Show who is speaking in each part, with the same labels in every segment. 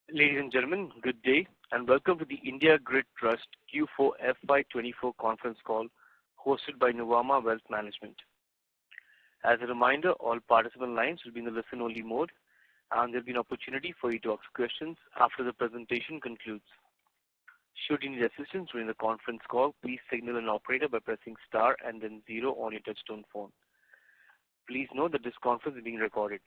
Speaker 1: Ladies and gentlemen, good day and welcome to the India Grid Trust Q4 FY24 conference call hosted by Nuvama Wealth Management. As a reminder, all participant lines will be in the listen-only mode and there will be an opportunity for you to ask questions after the presentation concludes. Should you need assistance during the conference call, please signal an operator by pressing star and then 0 on your touchtone phone. Please note that this conference is being recorded.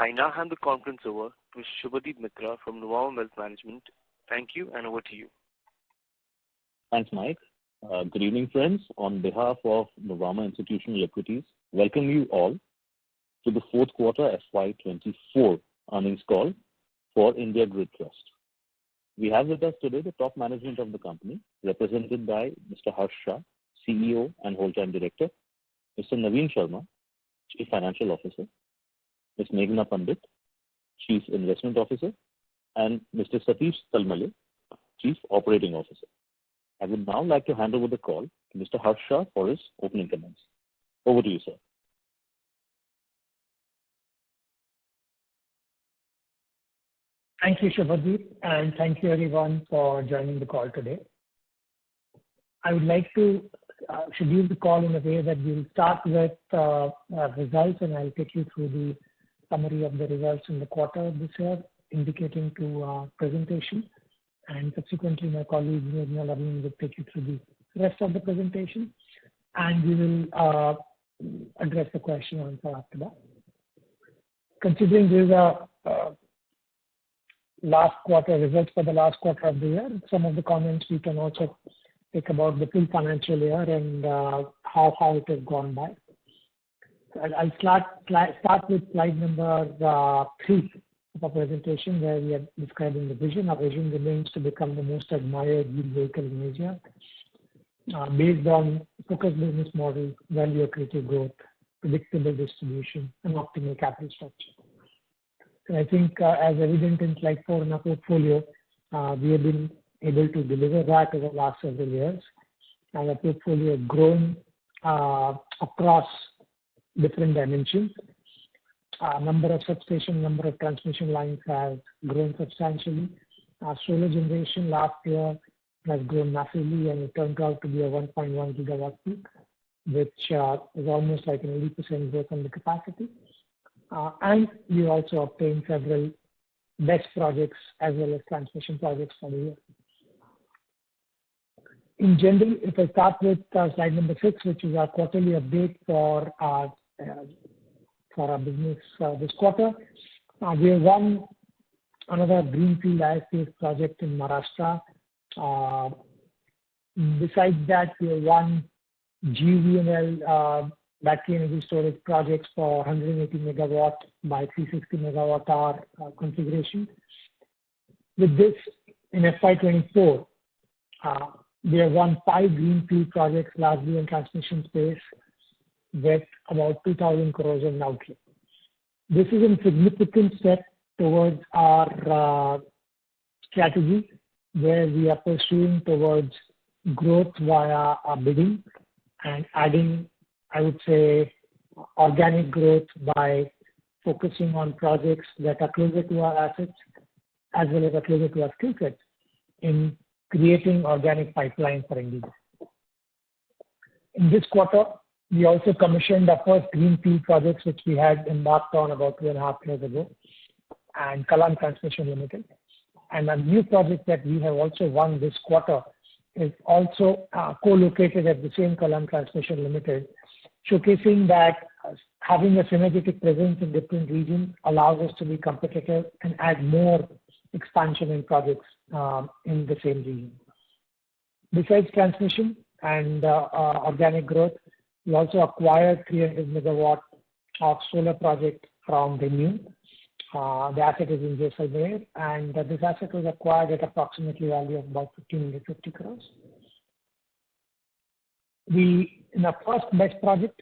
Speaker 1: I now hand the conference over to Subhadeep Mitra from Nuvama Wealth Management. Thank you and over to you.
Speaker 2: Thanks, Mike. Good evening, friends. On behalf of Nuvama Institutional Equities, welcome you all to the fourth quarter FY24 earnings call for India Grid Trust. We have with us today the top management of the company, represented by Mr. Harsh Shah, CEO and whole-time director, Mr. Naveen Sharma, Chief Financial Officer, Ms. Meghna Pandit, Chief Investment Officer, and Mr. Satish Talmale, Chief Operating Officer. I would now like to hand over the call to Mr. Harsh Shah for his opening comments. Over to you, sir.
Speaker 3: Thank you, Subhadeep, and thank you everyone for joining the call today. I would like to schedule the call in a way that we'll start with results, and I'll take you through the summary of the results in the quarter this year, indicating to presentation, and subsequently my colleague Naveen will take you through the rest of the presentation, and we will address the question and answer after that. Considering these are last quarter results for the last quarter of the year, some of the comments we can also take about the full financial year and how it has gone by. I'll start with slide number 3 of our presentation, where we are describing the vision. Our vision remains to become the most admired yield vehicle in Asia, based on focused business model, value accretive growth, predictable distribution, and optimal capital structure. And I think as evident in slide 4 in our portfolio, we have been able to deliver that over the last several years. And our portfolio has grown across different dimensions. Number of substation, number of transmission lines has grown substantially. Solar generation last year has grown massively, and it turned out to be a 1.1 gigawatt peak, which is almost like an 80% growth on the capacity. And we also obtained several BESS projects as well as transmission projects for the year. In general, if I start with slide number 6, which is our quarterly update for our business this quarter, we have won another greenfield ISP project in Maharashtra. Besides that, we have won GUVNL battery energy storage projects for 180 megawatt by 360 megawatt hour configuration. With this, in FY24, we have won 5 greenfield projects, largely in transmission space, with about 2,000 crores in outlay. This is a significant step towards our strategy, where we are pursuing towards growth via our bidding and adding, I would say, organic growth by focusing on projects that are closer to our assets as well as are closer to our skill sets in creating organic pipeline for India. In this quarter, we also commissioned our first greenfield projects, which we had embarked on about 2.5 years ago, and Kalan Transmission Limited. And a new project that we have also won this quarter is also co-located at the same Kalan Transmission Limited, showcasing that having a synergetic presence in different regions allows us to be competitive and add more expansion in projects in the same region. Besides transmission and organic growth, we also acquired 300 megawatt of solar project from ReNew. The asset is in Jaisalmer, and this asset was acquired at approximately value of about 1,550 crores. In our first BESS project,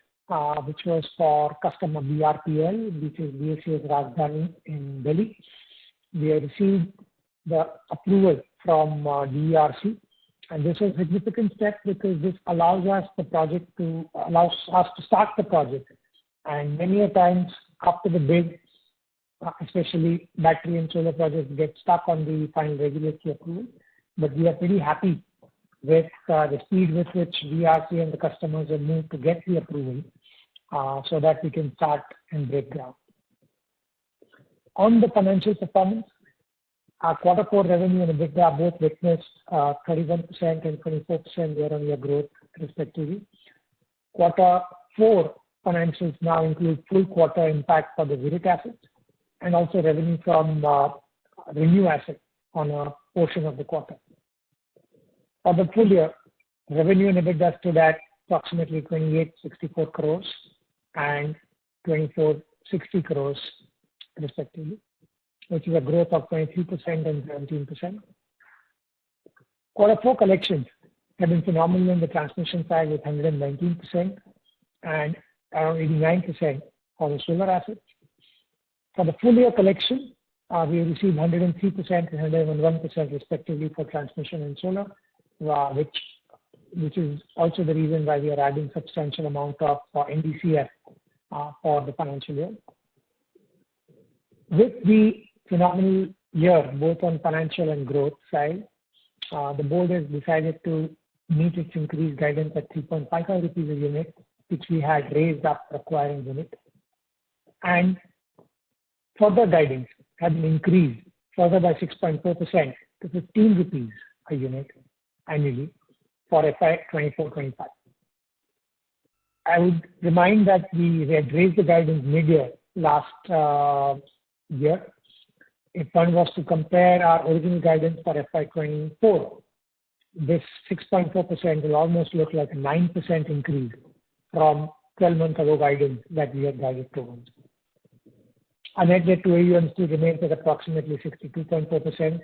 Speaker 3: which was for customer BRPL, which is BSES Rajdhani in Delhi, we have received the approval from DERC, and this is a significant step because this allows us to start the project. And many a times after the bid, especially battery and solar projects, get stuck on the final regulatory approval. But we are pretty happy with the speed with which VRC and the customers have moved to get the approval so that we can start and break ground. On the financial performance, our Q4 revenue and EBITDA both witnessed 31% and 24% year-on-year growth respectively. Q4 financials now include full quarter impact for the Zurich assets and also revenue from Renew asset on a portion of the quarter. For the full year, revenue and EBITDA stood at approximately 2,864 crores and 2,460 crores respectively, which is a growth of 23% and 17%. Q4 collections have been phenomenal in the transmission side with 119% and around 89% for the solar assets. For the full year collection, we received 103% and 101% respectively for transmission and solar, which is also the reason why we are adding substantial amount of NDCF for the financial year. With the phenomenal year, both on financial and growth side, the board has decided to meet its increased guidance at 3.55 rupees a unit, which we had raised up acquiring unit. And further guidance had been increased further by 6.4% to 15 rupees a unit annually for FY2024-25. I would remind that we had raised the guidance mid-year last year. If one was to compare our original guidance for FY24, this 6.4% will almost look like a 9% increase from 12 months ago guidance that we had guided towards. Our net debt to AUM still remains at approximately 62.4%,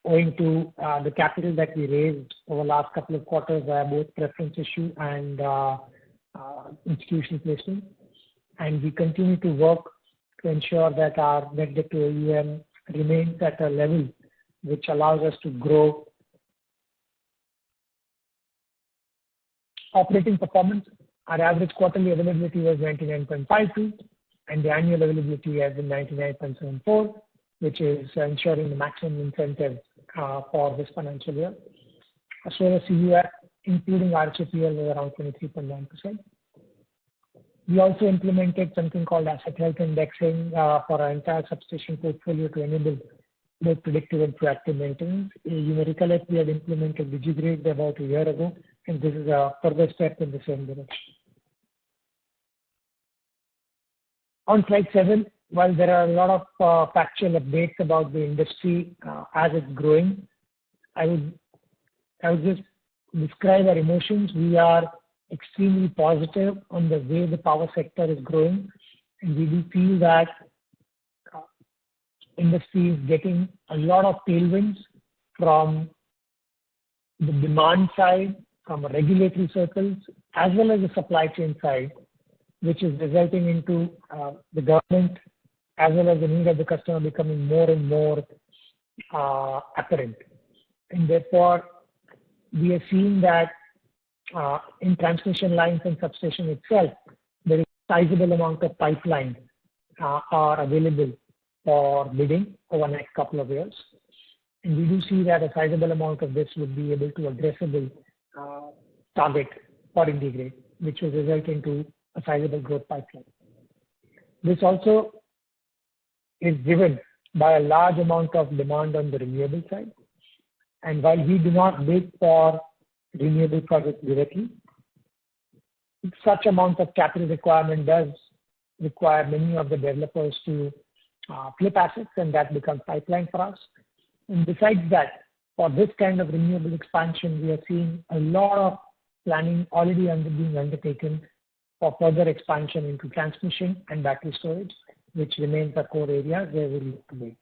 Speaker 3: owing to the capital that we raised over the last couple of quarters via both preference issue and institutional placement. And we continue to work to ensure that our net debt to AUM remains at a level which allows us to grow. Operating performance, our average quarterly availability was 99.52 and the annual availability has been 99.74, which is ensuring the maximum incentive for this financial year. Our solar CUF, including RHPL, was around 23.9%. We also implemented something called asset health indexing for our entire substation portfolio to enable both predictive and proactive maintenance. You may recollect we had implemented DigiGrid about a year ago, and this is a further step in the same direction. On slide 7, while there are a lot of factual updates about the industry as it's growing, I would just describe our emotions. We are extremely positive on the way the power sector is growing, and we do feel that industry is getting a lot of tailwinds from the demand side, from regulatory circles, as well as the supply chain side, which is resulting into the government as well as the need of the customer becoming more and more apparent. And therefore, we are seeing that in transmission lines and substation itself, there is a sizable amount of pipeline are available for bidding over the next couple of years. And we do see that a sizable amount of this would be able to addressable target for IndiGrid, which will result into a sizable growth pipeline. This also is driven by a large amount of demand on the renewable side. And while we do not bid for renewable projects directly, such amount of capital requirement does require many of the developers to flip assets, and that becomes pipeline for us. And besides that, for this kind of renewable expansion, we are seeing a lot of planning already being undertaken for further expansion into transmission and battery storage, which remains a core area where we look to be.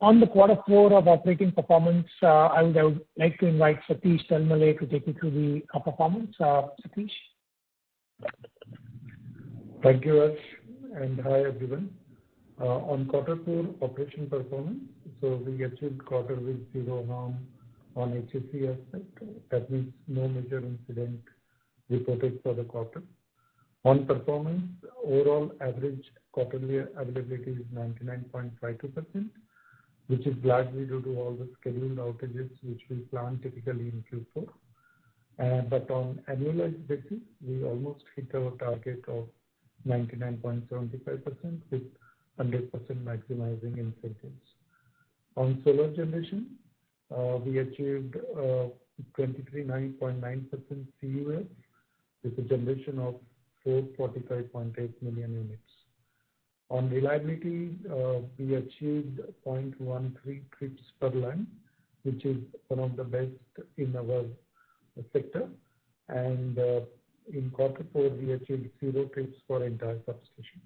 Speaker 3: On the Q4 of operating performance, I would like to invite Satish Talmale to take you through the performance. Satish.
Speaker 4: Thank you, Ash, and hi everyone. On Q4 operation performance, so we achieved quarter with zero harm on HSE aspect. That means no major incident reported for the quarter. On performance, overall average quarterly availability is 99.52%, which is largely due to all the scheduled outages which we plan typically in Q4. But on annualized basis, we almost hit our target of 99.75% with 100% maximizing incentives. On solar generation, we achieved 29.9% CUF with a generation of 445.8 million units. On reliability, we achieved 0.13 trips per line, which is one of the best in our sector. And in Q4, we achieved 0 trips for entire substation.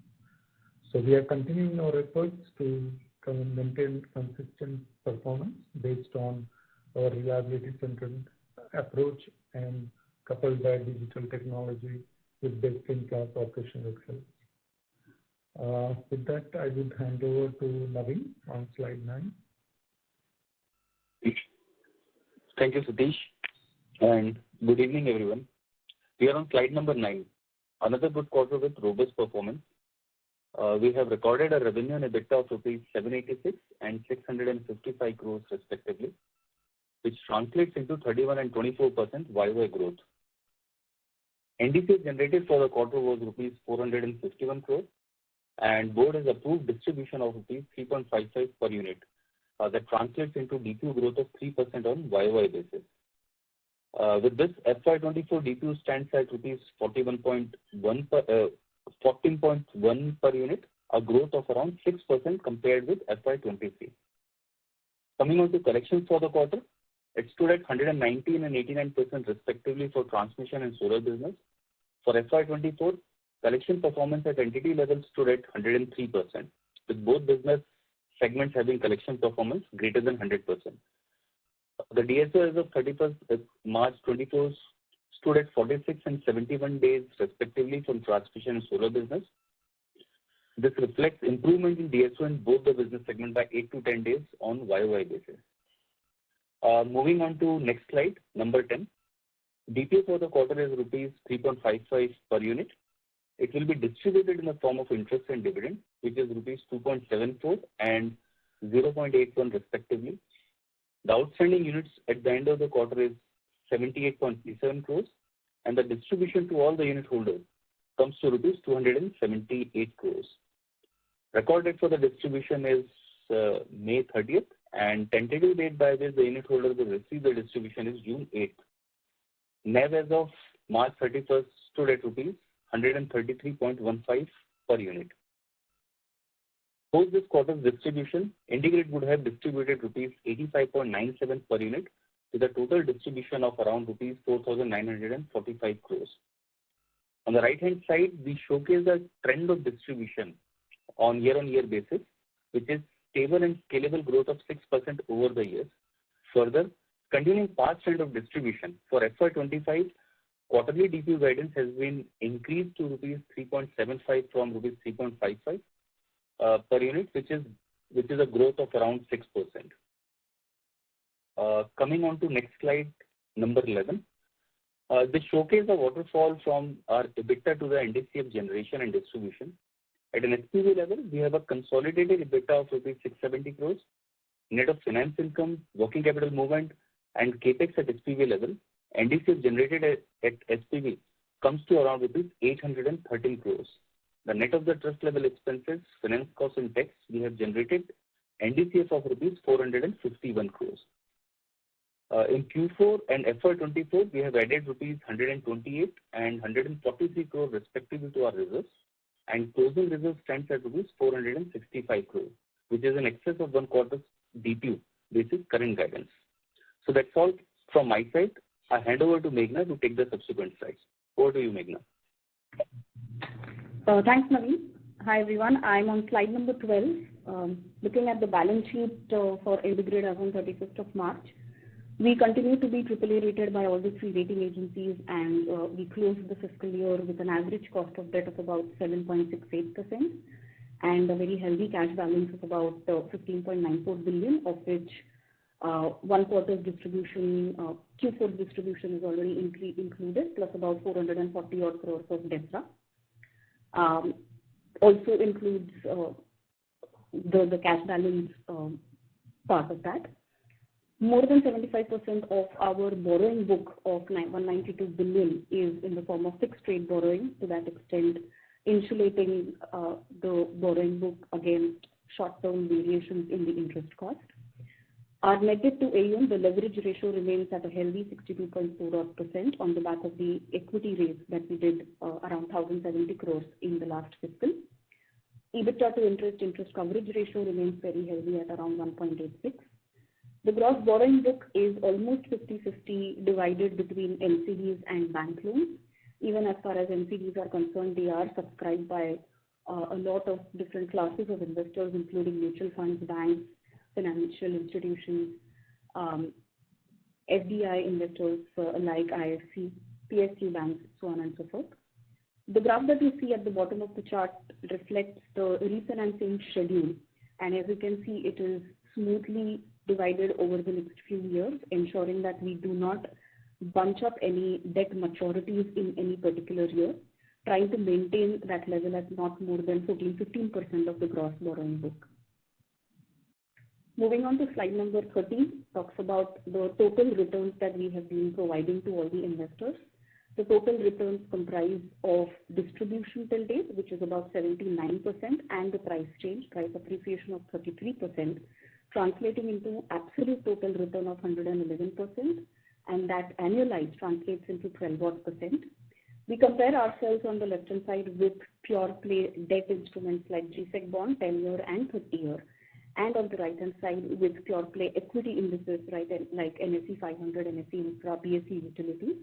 Speaker 4: So we are continuing our efforts to maintain consistent performance based on our reliability-centered approach and coupled by digital technology with best-in-class operational excellence. With that, I would hand over to Naveen on slide 9.
Speaker 2: Thank you, Satish, and good evening, everyone. We are on slide number 9. Another good quarter with robust performance. We have recorded a revenue and EBITDA of rupees 786 and 655 crores respectively, which translates into 31 and 24% YY growth. NDCF generated for the quarter was rupees 451 crores, and board has approved distribution of rupees 3.55 per unit. That translates into DPU growth of 3% on YY basis. With this, FY24 DPU stands at rupees 14.1 per unit, a growth of around 6% compared with FY23. Coming on to collections for the quarter, it stood at 119 and 89% respectively for transmission and solar business. For FY24, collection performance at entity level stood at 103%, with both business segments having collection performance greater than 100%. The DSO as of 31st March 24 stood at 46 and 71 days respectively from transmission and solar business. This reflects improvement in DSO in both the business segment by 8 to 10 days on YOY basis. Moving on to next slide, number 10. DPU for the quarter is rupees 3.55 per unit. It will be distributed in the form of interest and dividend, which is rupees 2.74 and 0.81 respectively. The outstanding units at the end of the quarter is 78.37 crores, and the distribution to all the unit holders comes to rupees 278 crores. Record date for the distribution is May 30th, and tentative date by which the unit holders will receive the distribution is June 8th. NAV as of March 31st stood at rupees 133.15 per unit. Post this quarter's distribution, IndiGrid would have distributed rupees 85.97 per unit with a total distribution of around rupees 4,945 crores. On the right-hand side, we showcase a trend of distribution on year-on-year basis, which is stable and scalable growth of 6% over the years. Further, continuing past trend of distribution for FY25, quarterly DPU guidance has been increased to rupees 3.75 from rupees 3.55 per unit, which is a growth of around 6%. Coming on to next slide, number 11. This showcases the waterfall from our EBITDA to the NDCF generation and distribution. At an SPV level, we have a consolidated EBITDA of rupees 670 crores, net of finance income, working capital movement, and capex at SPV level. NDCF generated at SPV comes to around rupees 813 crores. The net of the trust level expenses, finance costs and tax, we have generated NDCF of rupees 451 crores. In Q4 and FY24, we have added rupees 128 and 143 crores respectively to our reserves, and closing reserve stands at rupees 465 crores, which is in excess of one quarter's DPU. This is current guidance. So that's all from my side. I hand over to Meghna to take the subsequent slides. Over to you, Meghna.
Speaker 5: Thanks, Naveen. Hi, everyone. I'm on slide number 12. Looking at the balance sheet for IndiGrid as on 31st of March. We continue to be AAA rated by all the 3 rating agencies, and we closed the fiscal year with an average cost of debt of about 7.68% and a very healthy cash balance of about 15.94 billion, of which one quarter's distribution, Q4 distribution is already included, plus about 440 odd crores of DSRA. also includes the cash balance part of that. More than 75% of our borrowing book of 192 billion is in the form of fixed rate borrowing, to that extent insulating the borrowing book against short-term variations in the interest cost. Our net debt to AUM, the leverage ratio remains at a healthy 62.4% on the back of the equity raise that we did around 1,070 crores in the last fiscal. EBITDA to interest coverage ratio remains very healthy at around 1.86. The gross borrowing book is almost 50-50 divided between NCDs and bank loans. Even as far as NCDs are concerned, they are subscribed by a lot of different classes of investors, including mutual funds, banks, financial institutions, FDI investors like IFC, PSU banks, so on and so forth. The graph that you see at the bottom of the chart reflects the refinancing schedule, and as you can see, it is smoothly divided over the next few years, ensuring that we do not bunch up any debt maturities in any particular year, trying to maintain that level at not more than 14-15% of the gross borrowing book. Moving on to slide number 13, talks about the total returns that we have been providing to all the investors. The total returns comprise of distribution till date, which is about 79%, and the price appreciation of 33%, translating into absolute total return of 111%, and that annualized translates into 12%. We compare ourselves on the left-hand side with pure play debt instruments like GSEC bond, 10-year and 30-year, and on the right-hand side with pure play equity indices, right, like NSE 500, NSE Infra, BSE Utilities.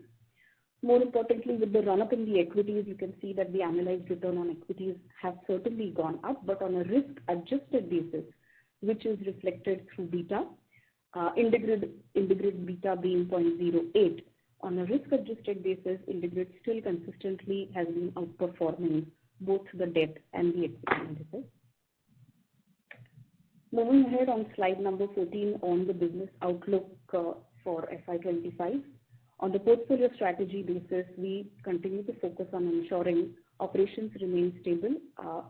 Speaker 5: More importantly, with the run-up in the equities, you can see that the annualized return on equities have certainly gone up, but on a risk-adjusted basis, which is reflected through beta, IndiGrid beta being 0.08. On a risk-adjusted basis, IndiGrid still consistently has been outperforming both the debt and the equity indices. Moving ahead on slide number 14 on the business outlook for FY25. On the portfolio strategy basis, we continue to focus on ensuring operations remain stable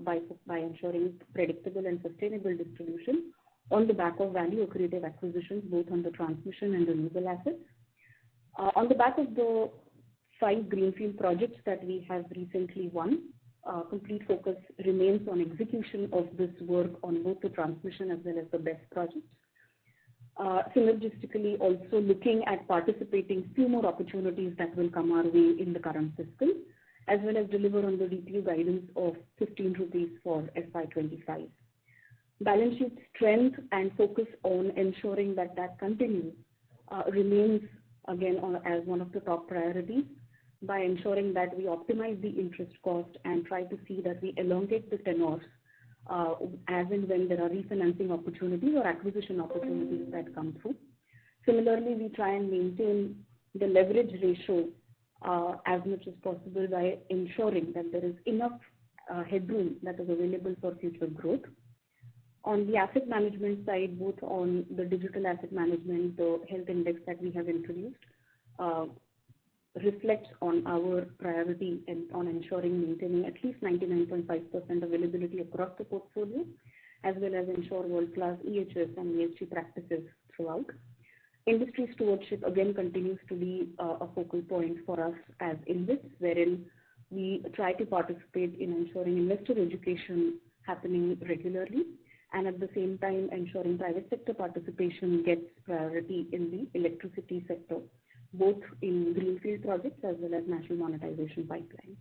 Speaker 5: by ensuring predictable and sustainable distribution on the back of value accretive acquisitions, both on the transmission and renewable assets. On the back of the 5 greenfield projects that we have recently won, complete focus remains on execution of this work on both the transmission as well as the BESS projects. Synergistically also looking at participating few more opportunities that will come our way in the current fiscal, as well as deliver on the DPU guidance of 15 rupees for FY25. Balance sheet strength and focus on ensuring that continues remains again as one of the top priorities by ensuring that we optimize the interest cost and try to see that we elongate the tenors as and when there are refinancing opportunities or acquisition opportunities that come through. Similarly, we try and maintain the leverage ratio as much as possible by ensuring that there is enough headroom that is available for future growth. On the asset management side, both on the digital asset management, the health index that we have introduced reflects on our priority and on ensuring maintaining at least 99.5% availability across the portfolio, as well as ensure world-class EHS and ESG practices throughout. Industry stewardship again continues to be a focal point for us as InvITs, wherein we try to participate in ensuring investor education happening regularly, and at the same time ensuring private sector participation gets priority in the electricity sector, both in greenfield projects as well as national monetization pipeline.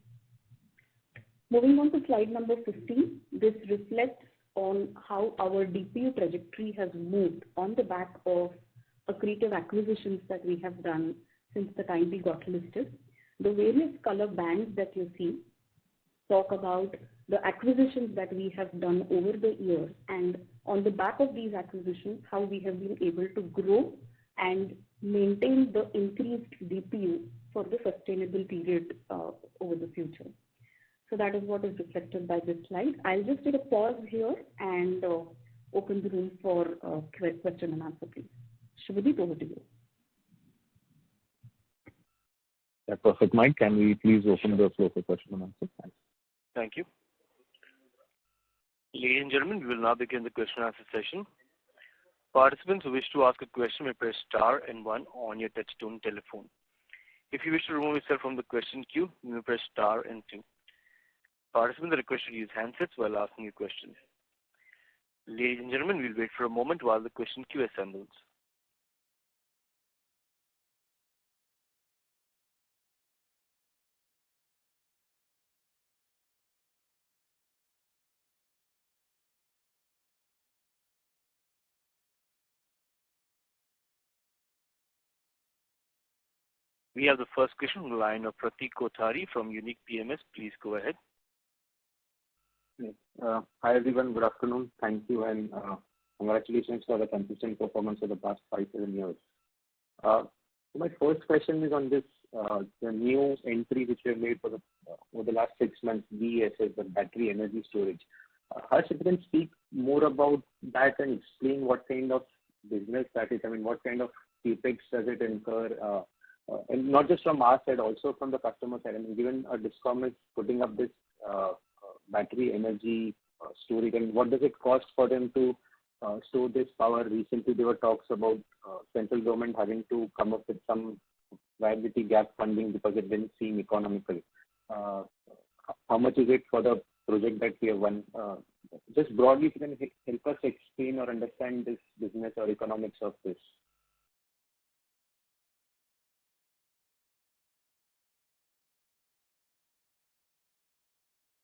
Speaker 5: Moving on to slide number 15, this reflects on how our DPU trajectory has moved on the back of accretive acquisitions that we have done since the time we got listed. The various color bands that you see talk about the acquisitions that we have done over the years, and on the back of these acquisitions, how we have been able to grow and maintain the increased DPU for the sustainable period over the future. So that is what is reflected by this slide. I'll just take a pause here and open the room for question and answer, please. Shubhadeep, over to you.
Speaker 2: Yeah, perfect, Mike. Can we please open the floor for question and answer? Thanks.
Speaker 1: Thank you. Ladies and gentlemen, we will now begin the question and answer session. Participants who wish to ask a question may press star and 1 on your touchtone telephone. If you wish to remove yourself from the question queue, you may press star and 2. Participants are requested to use handsets while asking a question. Ladies and gentlemen, we'll wait for a moment while the question queue assembles. We have the first question on the line of Pratik Kothari from Unique PMS. Please go ahead.
Speaker 6: Hi everyone, good afternoon. Thank you and congratulations for the consistent performance for the past 5-7 years. My first question is on this, the new entry which we have made for over the last 6 months, BESS, the battery energy storage. Harsh, if you can speak more about that and explain what kind of business that is, what kind of capex does it incur, and not just from our side, also from the customer side. Given a DISCOM is putting up this battery energy storage, and what does it cost for them to store this power? Recently, there were talks about central government having to come up with some viability gap funding because it didn't seem economical. How much is it for the project that we have won? Just broadly, if you can help us explain or understand this business or economics of this.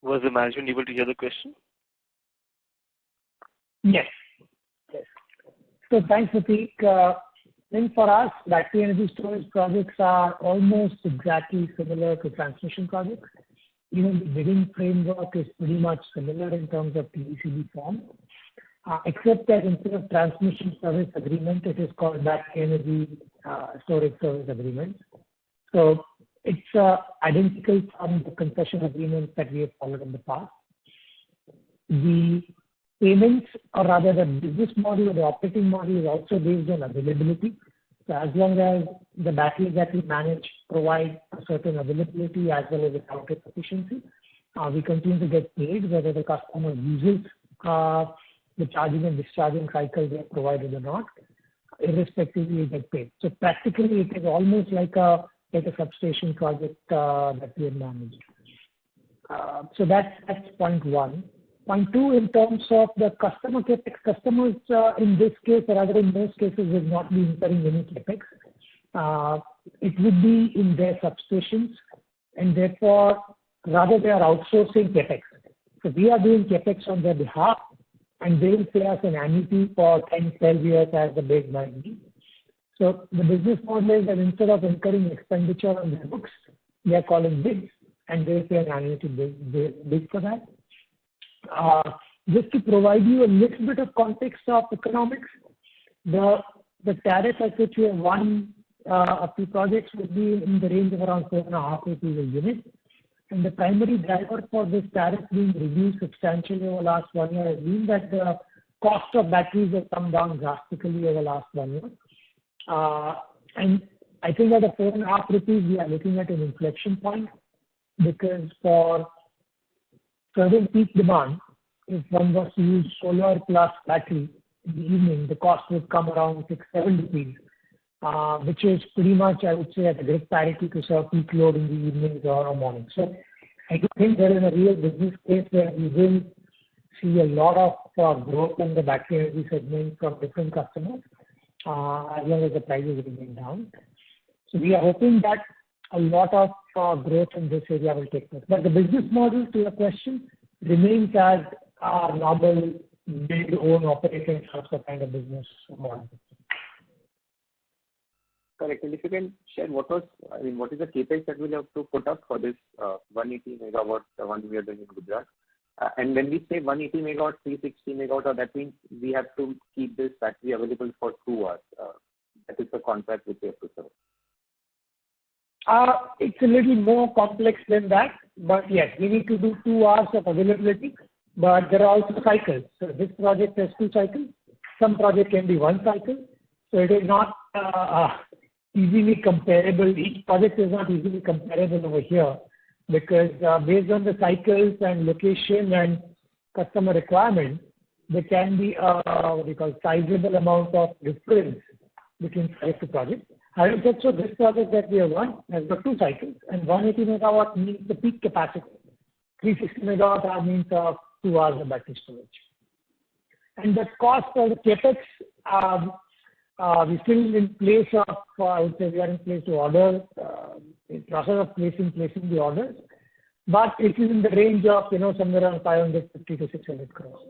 Speaker 1: Was the management able to hear the question?
Speaker 3: Yes. So thanks, Pratik. Then for us, battery energy storage projects are almost exactly similar to transmission projects. Even the bidding framework is pretty much similar in terms of TBCB form, except that instead of transmission service agreement, it is called battery energy storage service agreement. So it's identical from the concession agreements that we have followed in the past. The payments, or rather the business model or the operating model, is also based on availability. So as long as the batteries that we manage provide a certain availability as well as a output efficiency, we continue to get paid whether the customer uses the charging and discharging cycle they have provided or not. Irrespectively, we get paid. So practically, it is almost like a substation project that we have managed. So that's point 1. Point 2, in terms of the customer capex, customers in this case, or rather in most cases, will not be incurring any capex. It would be in their substations, and therefore, rather they are outsourcing capex. So we are doing capex on their behalf, and they will pay us an annuity for 10, 12 years as the base might be. So the business model is that instead of incurring expenditure on their books, they are calling bids, and they pay an annuity bid for that. Just to provide you a little bit of context of economics, the tariff at which we have won a few projects would be in the range of around 4.5 rupees a unit. And the primary driver for this tariff being reduced substantially over the last 1 year has been that the cost of batteries has come down drastically over the last 1 year. And I think at the 4.5 rupees, we are looking at an inflection point, because for certain peak demand, if one was to use solar plus battery in the evening, the cost would come around 6-7 rupees, which is pretty much, I would say, at a great parity to serve peak load in the evenings or morning. So I do think there is a real business case where we will see a lot of growth in the battery energy segment from different customers, as long as the prices remain down. So we are hoping that a lot of growth in this area will take place. But the business model, to your question, remains as our normal build, own, operate, and transfer kind of business model.
Speaker 6: Correct. And if you can share what is the capex that we'll have to put up for this 180 megawatt, the one we are doing in Gujarat? And when we say 180 megawatt, 360 megawatt, that means we have to keep this battery available for 2 hours. That is the contract which we have to serve.
Speaker 3: It's a little more complex than that, but yes, we need to do 2 hours of availability, but there are also cycles. So this project has 2 cycles. Some project can be 1 cycle. So it is not easily comparable. Each project is not easily comparable over here, because based on the cycles and location and customer requirement, there can be a sizable amount of difference between project to project. Having said so, this project that we have won has got 2 cycles, and 180 megawatt means the peak capacity. 360 megawatt hour means 2 hours of battery storage. And the cost of the capex, we still in place of, I would say we are in place to order, in process of placing the orders, but it is in the range of, somewhere around 550 to 600 crores.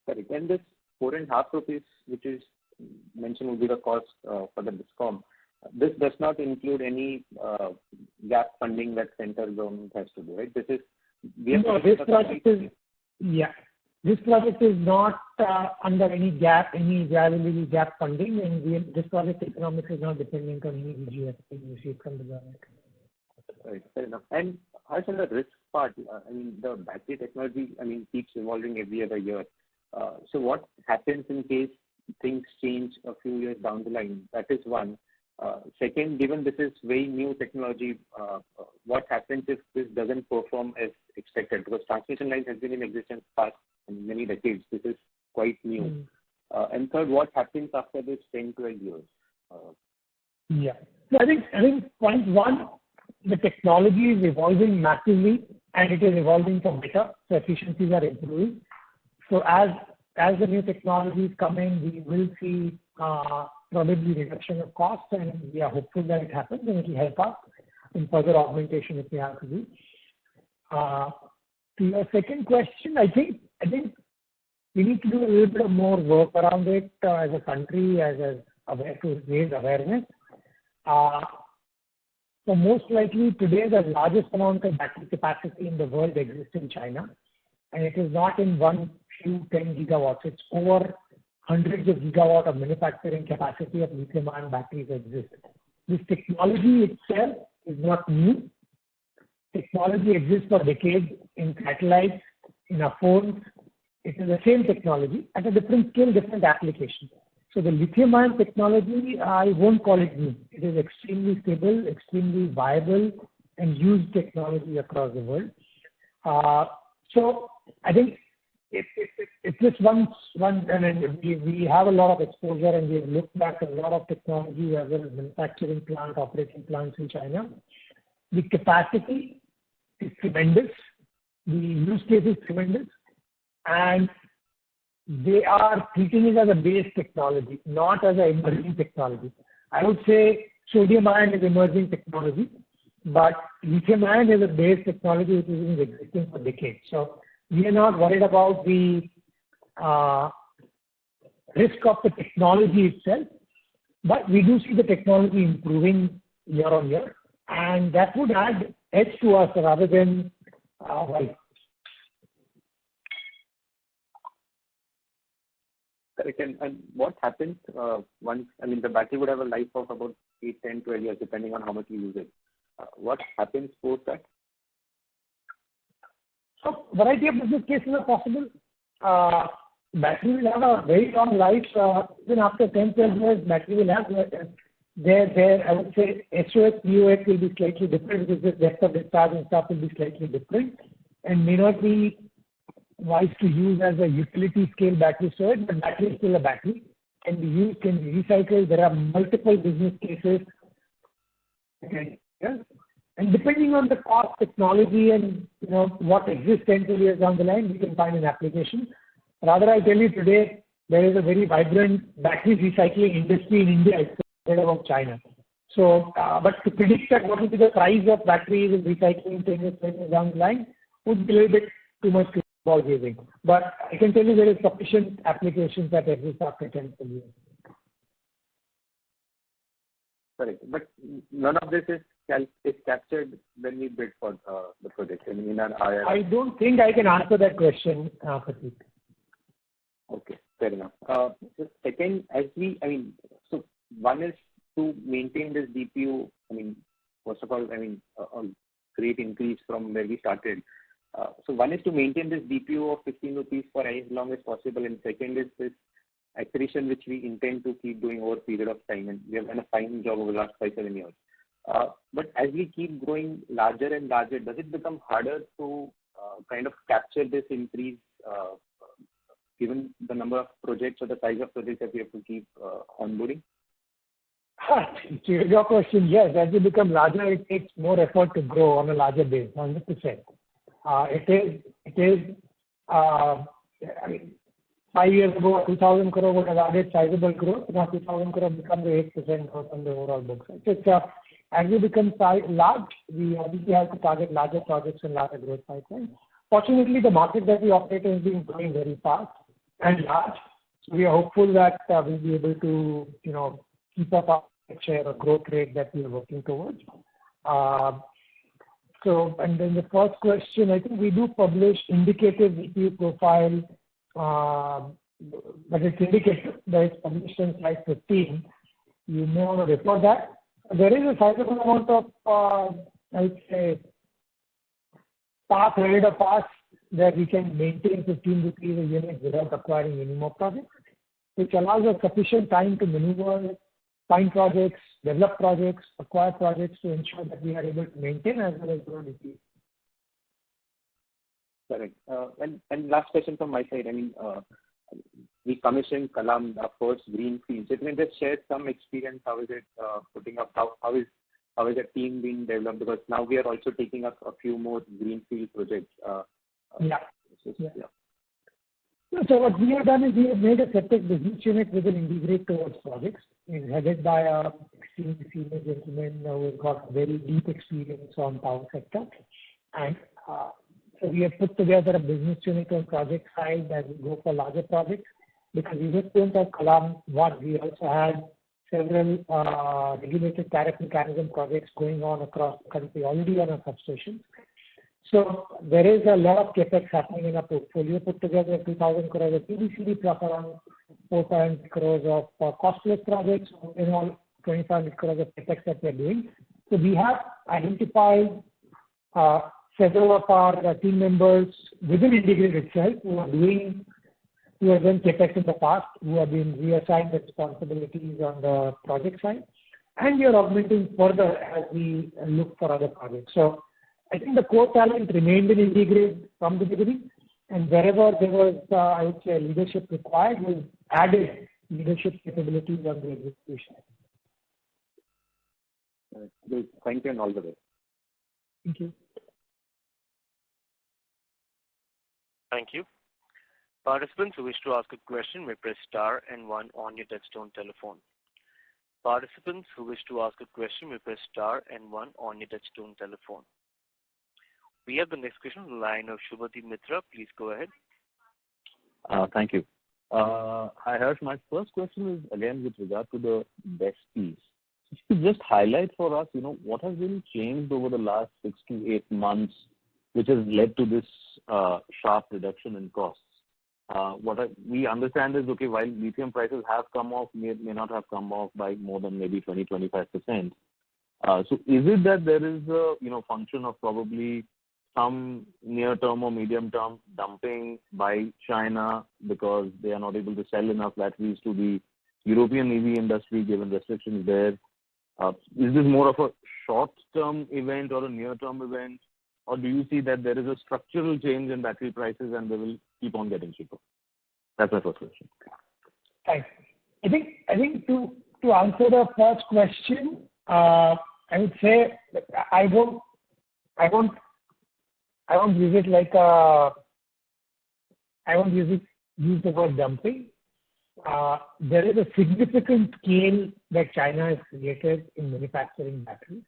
Speaker 6: Correct. And this 4.5 rupees, which is mentioned will be the cost for the DISCOM, this does not include any gap funding that central government has to do, right? This project is not under any available gap funding, and this project economics is not dependent on any VGF received from the government. Right, fair enough. And as on the risk part, the battery technology, keeps evolving every other year. So what happens in case things change a few years down the line? That is one. Second, given this is very new technology, what happens if this doesn't perform as expected? Because transmission lines has been in existence past many decades. This is quite new. And third, what happens after this 10, 12 years?
Speaker 3: So I think point one, the technology is evolving massively, and it is evolving for better. So efficiencies are improving. So as the new technologies come in, we will see probably reduction of costs, and we are hopeful that it happens, and it will help us in further augmentation if we have to do. To your second question, I think we need to do a little bit of more work around it as a country, to raise awareness. So most likely today the largest amount of battery capacity in the world exists in China, and it is not in one few 10 gigawatts. It's over hundreds of gigawatts of manufacturing capacity of lithium-ion batteries exist. This technology itself is not new. Technology exists for decades in satellites, in our phones. It is the same technology at a different scale, different application. So the lithium-ion technology, I won't call it new. It is extremely stable, extremely viable, and used technology across the world. So I think it's just one, and we have a lot of exposure, and we've looked back at a lot of technology as well as manufacturing plant, operating plants in China. The capacity is tremendous. The use case is tremendous, and they are treating it as a base technology, not as an emerging technology. I would say sodium ion is emerging technology, but lithium ion is a base technology which has been existing for decades. So we are not worried about the risk of the technology itself, but we do see the technology improving year on year, and that would add edge to us rather than worry.
Speaker 6: Correct. And what happens once, the battery would have a life of about 8, 10, 12 years, depending on how much you use it. What happens post that?
Speaker 3: So, variety of business cases are possible. Battery will have a very long life. Even after 10, 12 years, battery will have I would say, SOH, POH will be slightly different because the depth of discharge and stuff will be slightly different and may not be wise to use as a utility scale battery storage, but battery is still a battery, can be used, can be recycled. There are multiple business cases. Okay. Yeah. And depending on the cost, technology, and what exists 10, 12 years down the line, we can find an application. Rather, I tell you today, there is a very vibrant battery recycling industry in India instead of China. So, but to predict that what will be the price of batteries and recycling 10 years down the line would be a little bit too much to ball gazing. But I can tell you there is sufficient applications that exist after 10 years.
Speaker 6: Correct. But none of this is captured when we bid for the project. In an IR.
Speaker 3: I don't think I can answer that question, Pratik.
Speaker 6: Okay, fair enough. So second, so one is to maintain this DPU. First of all, a great increase from where we started. So one is to maintain this DPU of 15 rupees for as long as possible, and second is this accretion which we intend to keep doing over a period of time, and we have done a fine job over the last 5-7 years. But as we keep growing larger and larger, does it become harder to kind of capture this increase given the number of projects or the size of projects that we have to keep onboarding?
Speaker 3: To your question, yes. As you become larger, it takes more effort to grow on a larger base, 100%. I mean, 5 years ago, 2,000 crore would have added sizable growth. Now 2,000 crore becomes 8% growth on the overall book size. So as we become large, we obviously have to target larger projects and larger growth pipelines. Fortunately, the market that we operate in has been growing very fast and large. So we are hopeful that we'll be able to, keep up our share or growth rate that we are working towards. And then the first question, I think we do publish indicative VPU profile, but it's indicative that it's published in slide 15. You may want to refer that. There is a sizable amount of, I would say, path ahead of us that we can maintain 15 rupees a unit without acquiring any more projects, which allows us sufficient time to maneuver, find projects, develop projects, acquire projects to ensure that we are able to maintain as well as grow VPU.
Speaker 6: Correct. And last question from my side. I mean, we commissioned Kalam, our first greenfield. So can you just share some experience? How is it putting up? How is the team being developed? Because now we are also taking up a few more greenfield projects.
Speaker 3: So what we have done is we have made a separate business unit with an integrate towards projects. It's headed by a extremely senior gentleman who has got very deep experience on power sector. And so we have put together a business unit on project side that will go for larger projects, because we just don't have Kalam one. We also had several regulated tariff mechanism projects going on across the country already on our substations. So there is a lot of capex happening in our portfolio. Put together 2,000 crores of TBCD plus around 400 crores of costless projects, in all 2,500 crores of capex that we are doing. So we have identified several of our team members within Integrate itself who have done capex in the past, who have been reassigned responsibilities on the project side, and we are augmenting further as we look for other projects. So I think the core talent remained in Integrate from the beginning, and wherever there was, I would say, leadership required, we added leadership capabilities on the execution.
Speaker 6: Great. Thank you and all the best.
Speaker 3: Thank you.
Speaker 1: Thank you. Participants who wish to ask a question may press star and 1 on your touchtone telephone. Participants who wish to ask a question may press star and 1 on your touchtone telephone. We have the next question on the line of Shubhati Mitra. Please go ahead.
Speaker 2: Thank you. Hi, Harsh. My first question is again with regard to the best piece. If you could just highlight for us, what has really changed over the last 6 to 8 months, which has led to this sharp reduction in costs. What we understand is, okay, while lithium prices have come off, may not have come off by more than maybe 20-25%. So is it that there is a function of probably some near-term or medium-term dumping by China because they are not able to sell enough batteries to the European EV industry given restrictions there? Is this more of a short-term event or a near-term event? Or do you see that there is a structural change in battery prices and they will keep on getting cheaper? That's my first question.
Speaker 3: Thanks. I think to answer the first question, I would say I won't use it like use the word dumping. There is a significant scale that China has created in manufacturing batteries.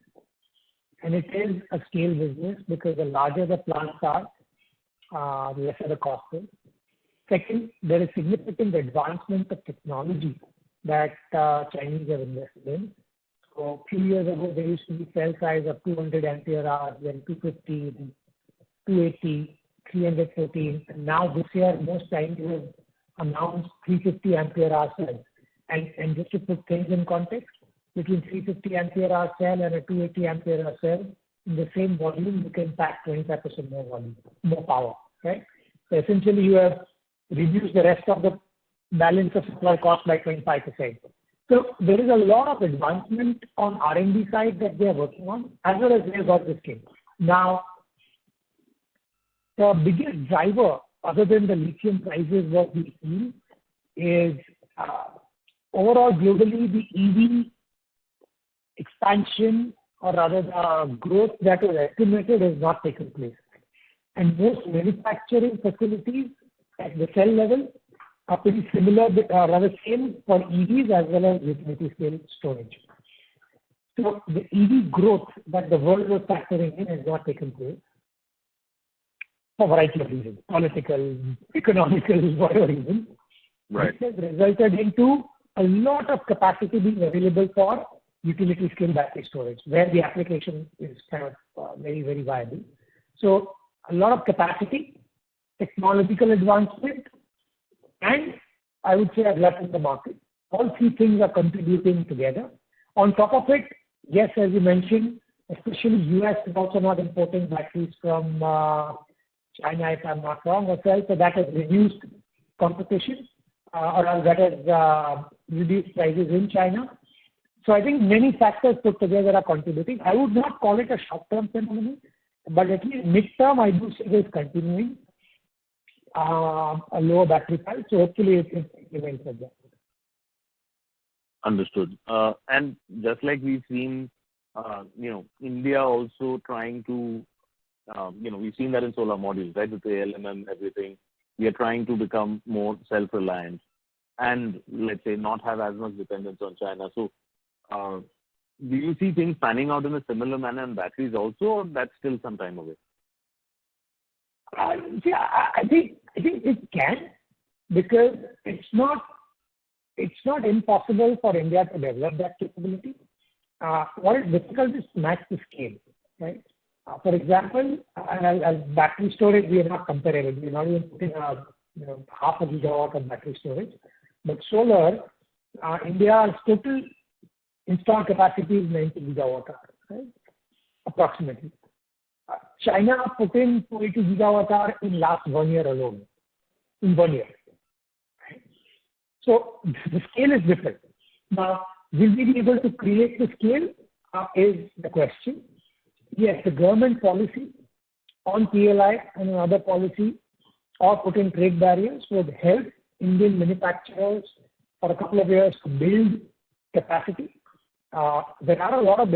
Speaker 3: And it is a scale business because the larger the plants are, the lesser the cost is. Second, there is significant advancement of technology that Chinese have invested in. So a few years ago, there used to be cell size of 200 ampere hours, then 250, then 280, 314. And now this year, most Chinese have announced 350 ampere hour cells. And just to put things in context, between 350 ampere hour cell and a 280 ampere hour cell, in the same volume, you can pack 25% more volume, more power, right? So essentially, you have reduced the rest of the balance of supply cost by 25%. So there is a lot of advancement on R&D side that they are working on, as well as they have got the scale. Now, the biggest driver, other than the lithium prices, what we see is overall globally the EV expansion, or rather the growth that was estimated, has not taken place. And most manufacturing facilities at the cell level are pretty similar, rather same for EVs as well as utility scale storage. So the EV growth that the world was factoring in has not taken place for a variety of reasons, political, economical, whatever reasons.
Speaker 2: Right.
Speaker 3: This has resulted into a lot of capacity being available for utility scale battery storage, where the application is kind of very, very viable. So a lot of capacity, technological advancement, and I would say a glut in the market. All three things are contributing together. On top of it, yes, as you mentioned, especially US is also not importing batteries from China, if I'm not wrong, or so that has reduced competition, or that has reduced prices in China. So I think many factors put together are contributing. I would not call it a short-term phenomenon, but at least mid-term, I do see this continuing, a lower battery price. So hopefully it remains like that.
Speaker 2: Understood. And just like we've seen, India also trying to, we've seen that in solar modules, right, with the ALMM, everything. We are trying to become more self-reliant and, let's say, not have as much dependence on China. So, do you see things panning out in a similar manner in batteries also, or that's still some time away?
Speaker 3: I think it can, because it's not impossible for India to develop that capability. What is difficult is to match the scale, right? For example, as battery storage, we are not comparable. We are not even putting half a gigawatt of battery storage. But solar, India's total installed capacity is 90 gigawatt hour, right? Approximately. China put in 280 gigawatt hour in last 1 year alone. In 1 year. Right? So the scale is different. Now, will we be able to create the scale is the question. Yes, the government policy on PLI and other policy or putting trade barriers would help Indian manufacturers for a couple of years to build capacity. There are a lot of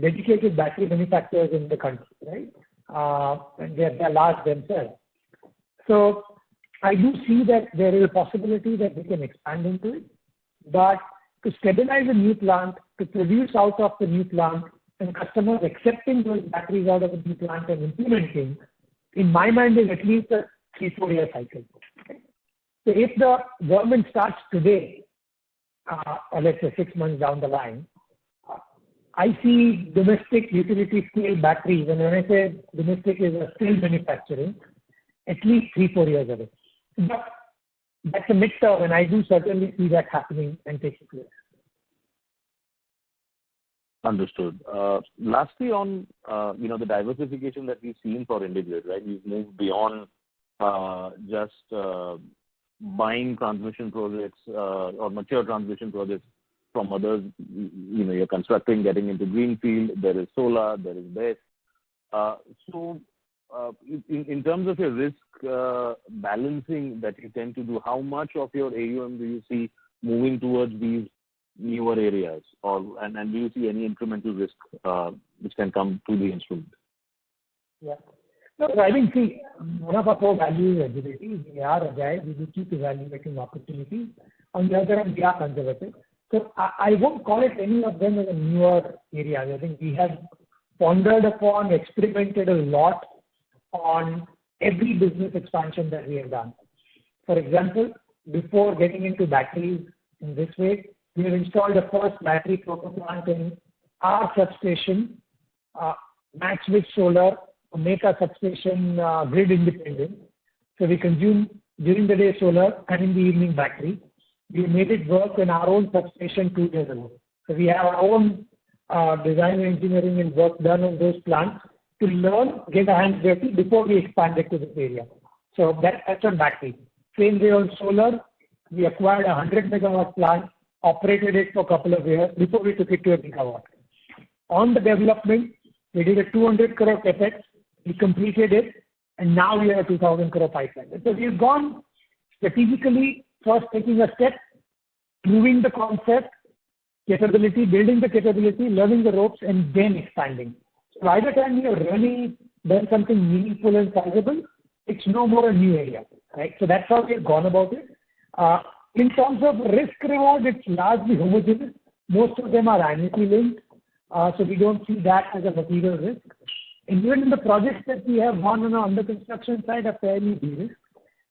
Speaker 3: dedicated battery manufacturers in the country, right? And they're large themselves. So I do see that there is a possibility that we can expand into it. But to stabilize a new plant, to produce out of the new plant, and customers accepting those batteries out of the new plant and implementing, in my mind, is at least a 3-4 year cycle. Okay? So if the government starts today, or let's say 6 months down the line, I see domestic utility scale batteries, and when I say domestic is a still manufacturing, at least 3-4 years away. But that's a midterm, and I do certainly see that happening and taking place.
Speaker 2: Understood. Lastly, on the diversification that we've seen for IndiGrid, right? We've moved beyond just buying transmission projects or mature transmission projects from others. You're constructing, getting into greenfield. There is solar, there is BESS. So, in terms of your risk balancing that you tend to do, how much of your AUM do you see moving towards these newer areas, and do you see any incremental risk which can come to the instrument?
Speaker 3: Yeah. No, I think, one of our core values is agility. We are agile. We will keep evaluating opportunities. On the other hand, we are conservative. So I won't call it any of them as a newer area. I think we have pondered upon, experimented a lot on every business expansion that we have done. For example, before getting into batteries in this way, we have installed the first battery proto plant in our substation, matched with solar, to make our substation grid independent. So we consume during the day solar and in the evening battery. We made it work in our own substation 2 years ago. So we have our own design engineering and work done on those plants to learn, get our hands dirty before we expanded to this area. So that's on battery. Same way on solar, we acquired a 100 megawatt plant, operated it for a couple of years before we took it to a gigawatt. On the development, we did a 200 crore capex. We completed it. and now we have a 2,000 crore pipeline. So we've gone strategically, first taking a step, proving the concept, capability, building the capability, learning the ropes, and then expanding. So by the time we have really done something meaningful and sizable, it's no more a new area, right? So that's how we've gone about it. In terms of risk reward, it's largely homogeneous. Most of them are annually linked, so we don't see that as a material risk. And even in the projects that we have won on our under construction side are fairly de-risked.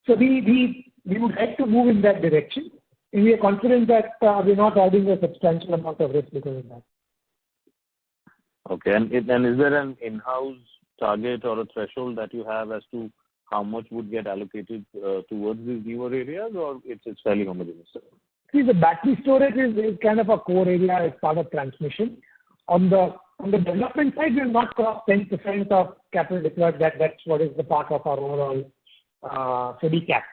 Speaker 3: So we would like to move in that direction, and we are confident that we're not adding a substantial amount of risk because of that.
Speaker 2: Okay, and is there an in-house target or a threshold that you have as to how much would get allocated towards these newer areas, or it's fairly homogeneous?
Speaker 3: See, the battery storage is kind of a core area as part of transmission. On the development side, we have not crossed 10% of capital deployed. That's what is the part of our overall SEBI cap.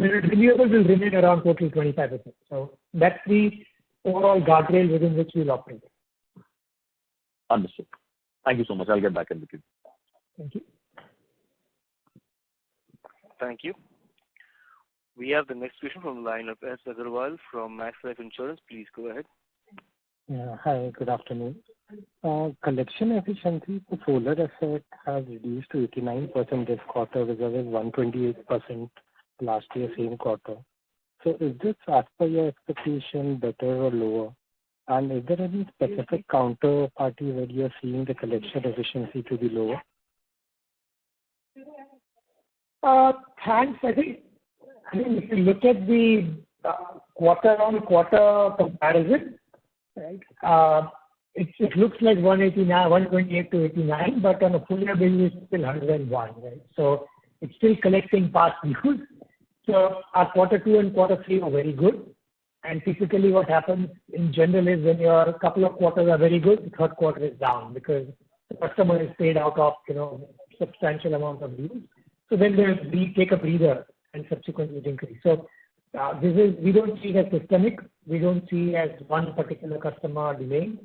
Speaker 3: Renewables will remain around total 25%. So that's the overall guardrail within which we'll operate.
Speaker 2: Understood. Thank you so much. I'll get back in the queue.
Speaker 3: Thank you.
Speaker 1: Thank you. We have the next question from the line of S. Agarwal from Max Life Insurance. Please go ahead.
Speaker 7: Yeah, hi, good afternoon. Collection efficiency for solar asset has reduced to 89% this quarter, versus 128% last year, same quarter. So is this as per your expectation, better or lower? And is there any specific counterparty where you are seeing the collection efficiency to be lower?
Speaker 3: Thanks. I think if you look at the quarter-on-quarter comparison, right, it looks like 128 to 89, but on a full year basis, it's still 101, right? So it's still collecting past dues. So our quarter 2 and quarter 3 are very good. And typically what happens in general is when your couple of quarters are very good, the third quarter is down because the customer is paid out of, substantial amount of dues. So then we take a breather and subsequently increase. So we don't see it as systemic. We don't see as one particular customer delaying.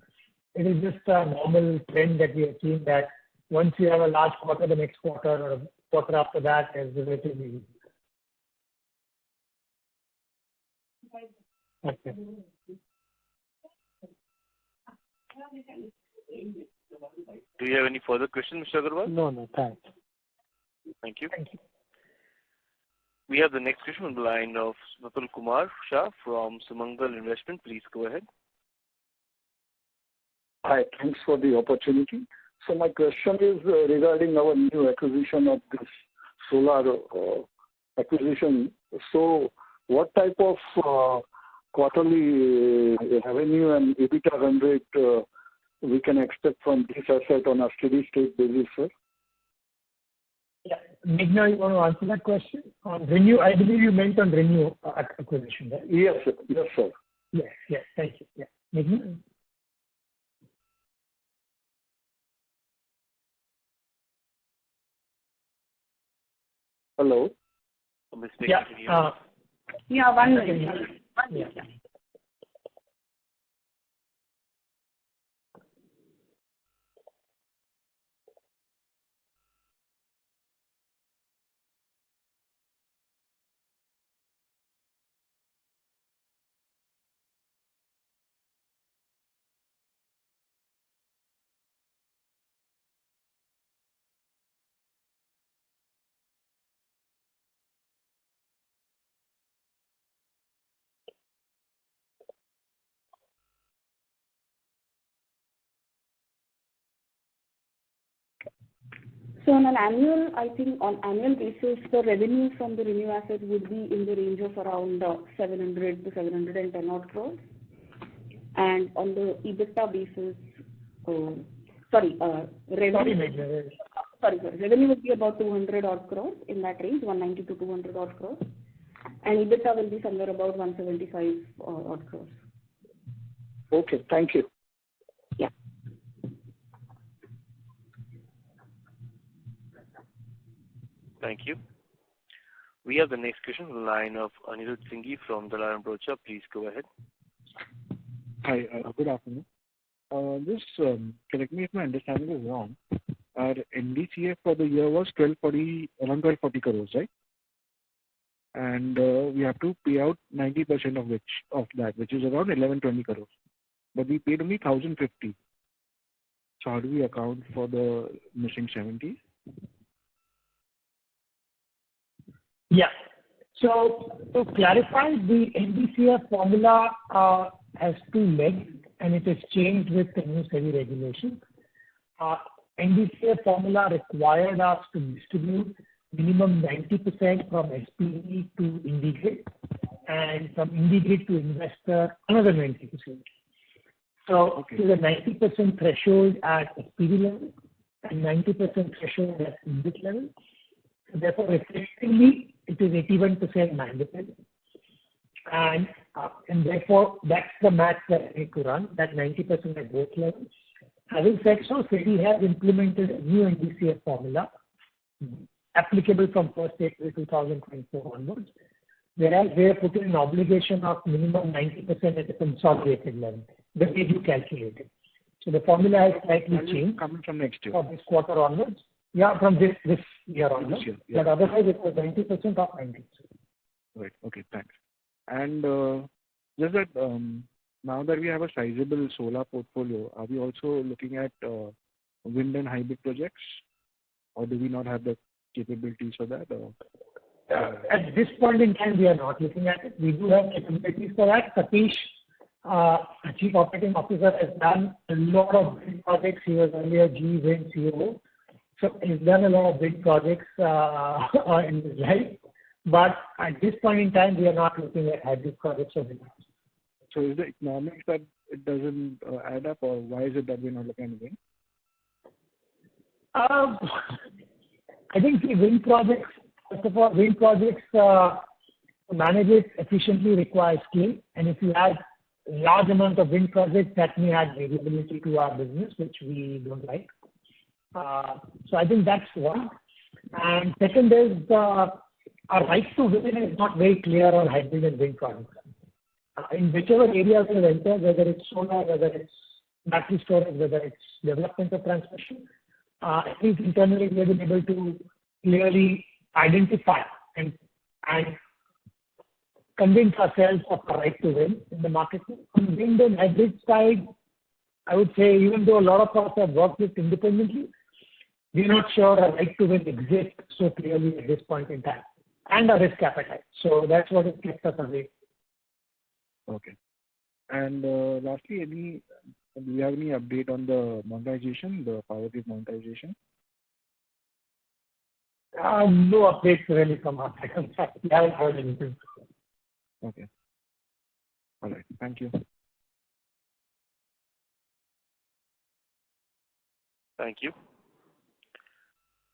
Speaker 3: It is just a normal trend that we have seen that once you have a large quarter, the next quarter or quarter after that is relatively.
Speaker 7: Okay.
Speaker 1: Do you have any further questions, Mr. Agarwal?
Speaker 7: No, thanks.
Speaker 1: Thank you.
Speaker 3: Thank you.
Speaker 1: We have the next question on the line of Vipul Kumar Shah from Sumangal Investment. Please go ahead.
Speaker 8: Hi, thanks for the opportunity. So my question is regarding our new acquisition of this solar acquisition. So what type of quarterly revenue and EBITDA run rate we can expect from this asset on a steady state basis, sir?
Speaker 3: Yeah. Meghna, you want to answer that question? On renew, I believe you meant on renew acquisition, right?
Speaker 8: Yes, sir. Yes, sir.
Speaker 3: Yes. Thank you. Yeah. Meghna?
Speaker 8: Hello?
Speaker 5: Yeah, one minute.
Speaker 3: Yeah.
Speaker 5: So on annual basis, the revenue from the renew asset would be in the range of around 700 to 710 odd crores. And on the EBITDA basis, revenue would be about 200 odd crores in that range, 190 to 200 odd crores. And EBITDA will be somewhere about 175 odd crores.
Speaker 8: Okay, thank you.
Speaker 5: Yeah.
Speaker 1: Thank you. We have the next question on the line of Anirudh Singhi from Dalal & Broacha. Please go ahead.
Speaker 9: Hi, good afternoon. Just correct me if my understanding is wrong. our NDCF for the year was around 1240 crores, right? And we have to pay out 90% of that, which is around 1120 crores. But we paid only 1050. So how do we account for the missing 70?
Speaker 3: Yeah. So to clarify, the NDCF formula has two legs, and it has changed with the new SEBI regulation. NDCF formula required us to distribute minimum 90% from SPV to IndiGrid, and from IndiGrid to investor another 90%. So to the 90% threshold at SPV level and 90% threshold at IndiGrid level. So therefore, effectively, it is 81% mandatory. And therefore, that's the math that we need to run, that 90% at both levels. Having said so, SEBI has implemented a new NDCF formula applicable from 1st April 2024 onwards, whereas they have put in an obligation of minimum 90% at the consolidated level, the way you calculate it. So the formula has slightly changed.
Speaker 9: Coming from next year.
Speaker 3: For this quarter onwards. Yeah, from this year onwards. But otherwise, it was 90% of 90%.
Speaker 9: Right. Okay, thanks. And just that now that we have a sizable solar portfolio, are we also looking at wind and hybrid projects, or do we not have the capabilities for that?
Speaker 3: At this point in time, we are not looking at it. We do have capabilities for that. Satish, Chief Operating Officer, has done a lot of wind projects. He was earlier GE Wind CEO. So he's done a lot of big projects in his life. But at this point in time, we are not looking at hybrid projects or wind.
Speaker 9: So is the economics that it doesn't add up, or why is it that we're not looking at wind?
Speaker 3: I think the wind projects, first of all, to manage it efficiently requires scale. And if you add a large amount of wind projects, that may add variability to our business, which we don't like. So I think that's one. And second is our right to win is not very clear on hybrid and wind projects. In whichever areas we enter, whether it's solar, whether it's battery storage, whether it's development of transmission, I think internally we have been able to clearly identify and convince ourselves of the right to win in the market. On wind and hybrid side, I would say even though a lot of us have worked with independently, we're not sure a right to win exists so clearly at this point in time, and a risk appetite. So that's what has kept us away.
Speaker 9: Okay. And lastly, do you have any update on the monetization, the power grid monetization?
Speaker 3: No updates really from our side. In fact, we haven't heard anything.
Speaker 9: Okay. All right. Thank you.
Speaker 1: Thank you.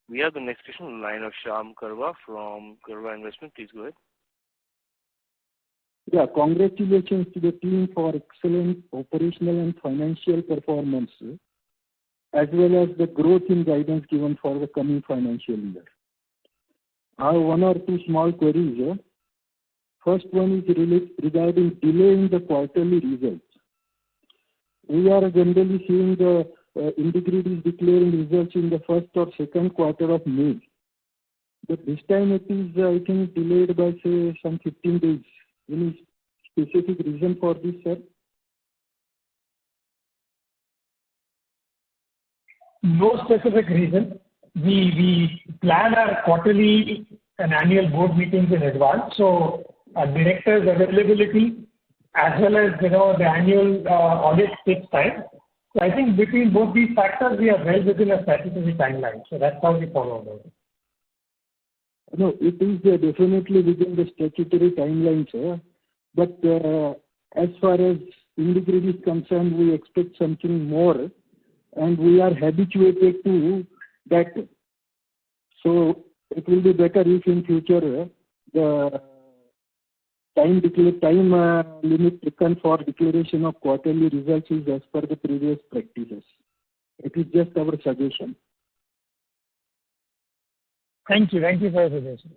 Speaker 1: We have the next question on the line of Shyam Karwa from Karwa Investment. Please go ahead.
Speaker 10: Yeah, congratulations to the team for excellent operational and financial performance, as well as the growth in guidance given for the coming financial year. I have one or two small queries. First one is regarding delay in the quarterly results. We are generally seeing the IndiGrid is declaring results in the first or second quarter of May. But this time it is, I think, delayed by, say, some 15 days. Any specific reason for this, sir?
Speaker 3: No specific reason. We plan our quarterly and annual board meetings in advance. So our directors' availability as well as the annual audit takes time. So I think between both these factors, we are well within a statutory timeline. So that's how we follow it.
Speaker 10: No, it is definitely within the statutory timeline, sir. But as far as IndiGrid is concerned, we expect something more, and we are habituated to that. So it will be better if in future the time limit taken for declaration of quarterly results is as per the previous practices. It is just our suggestion.
Speaker 3: Thank you. Thank you for your suggestion.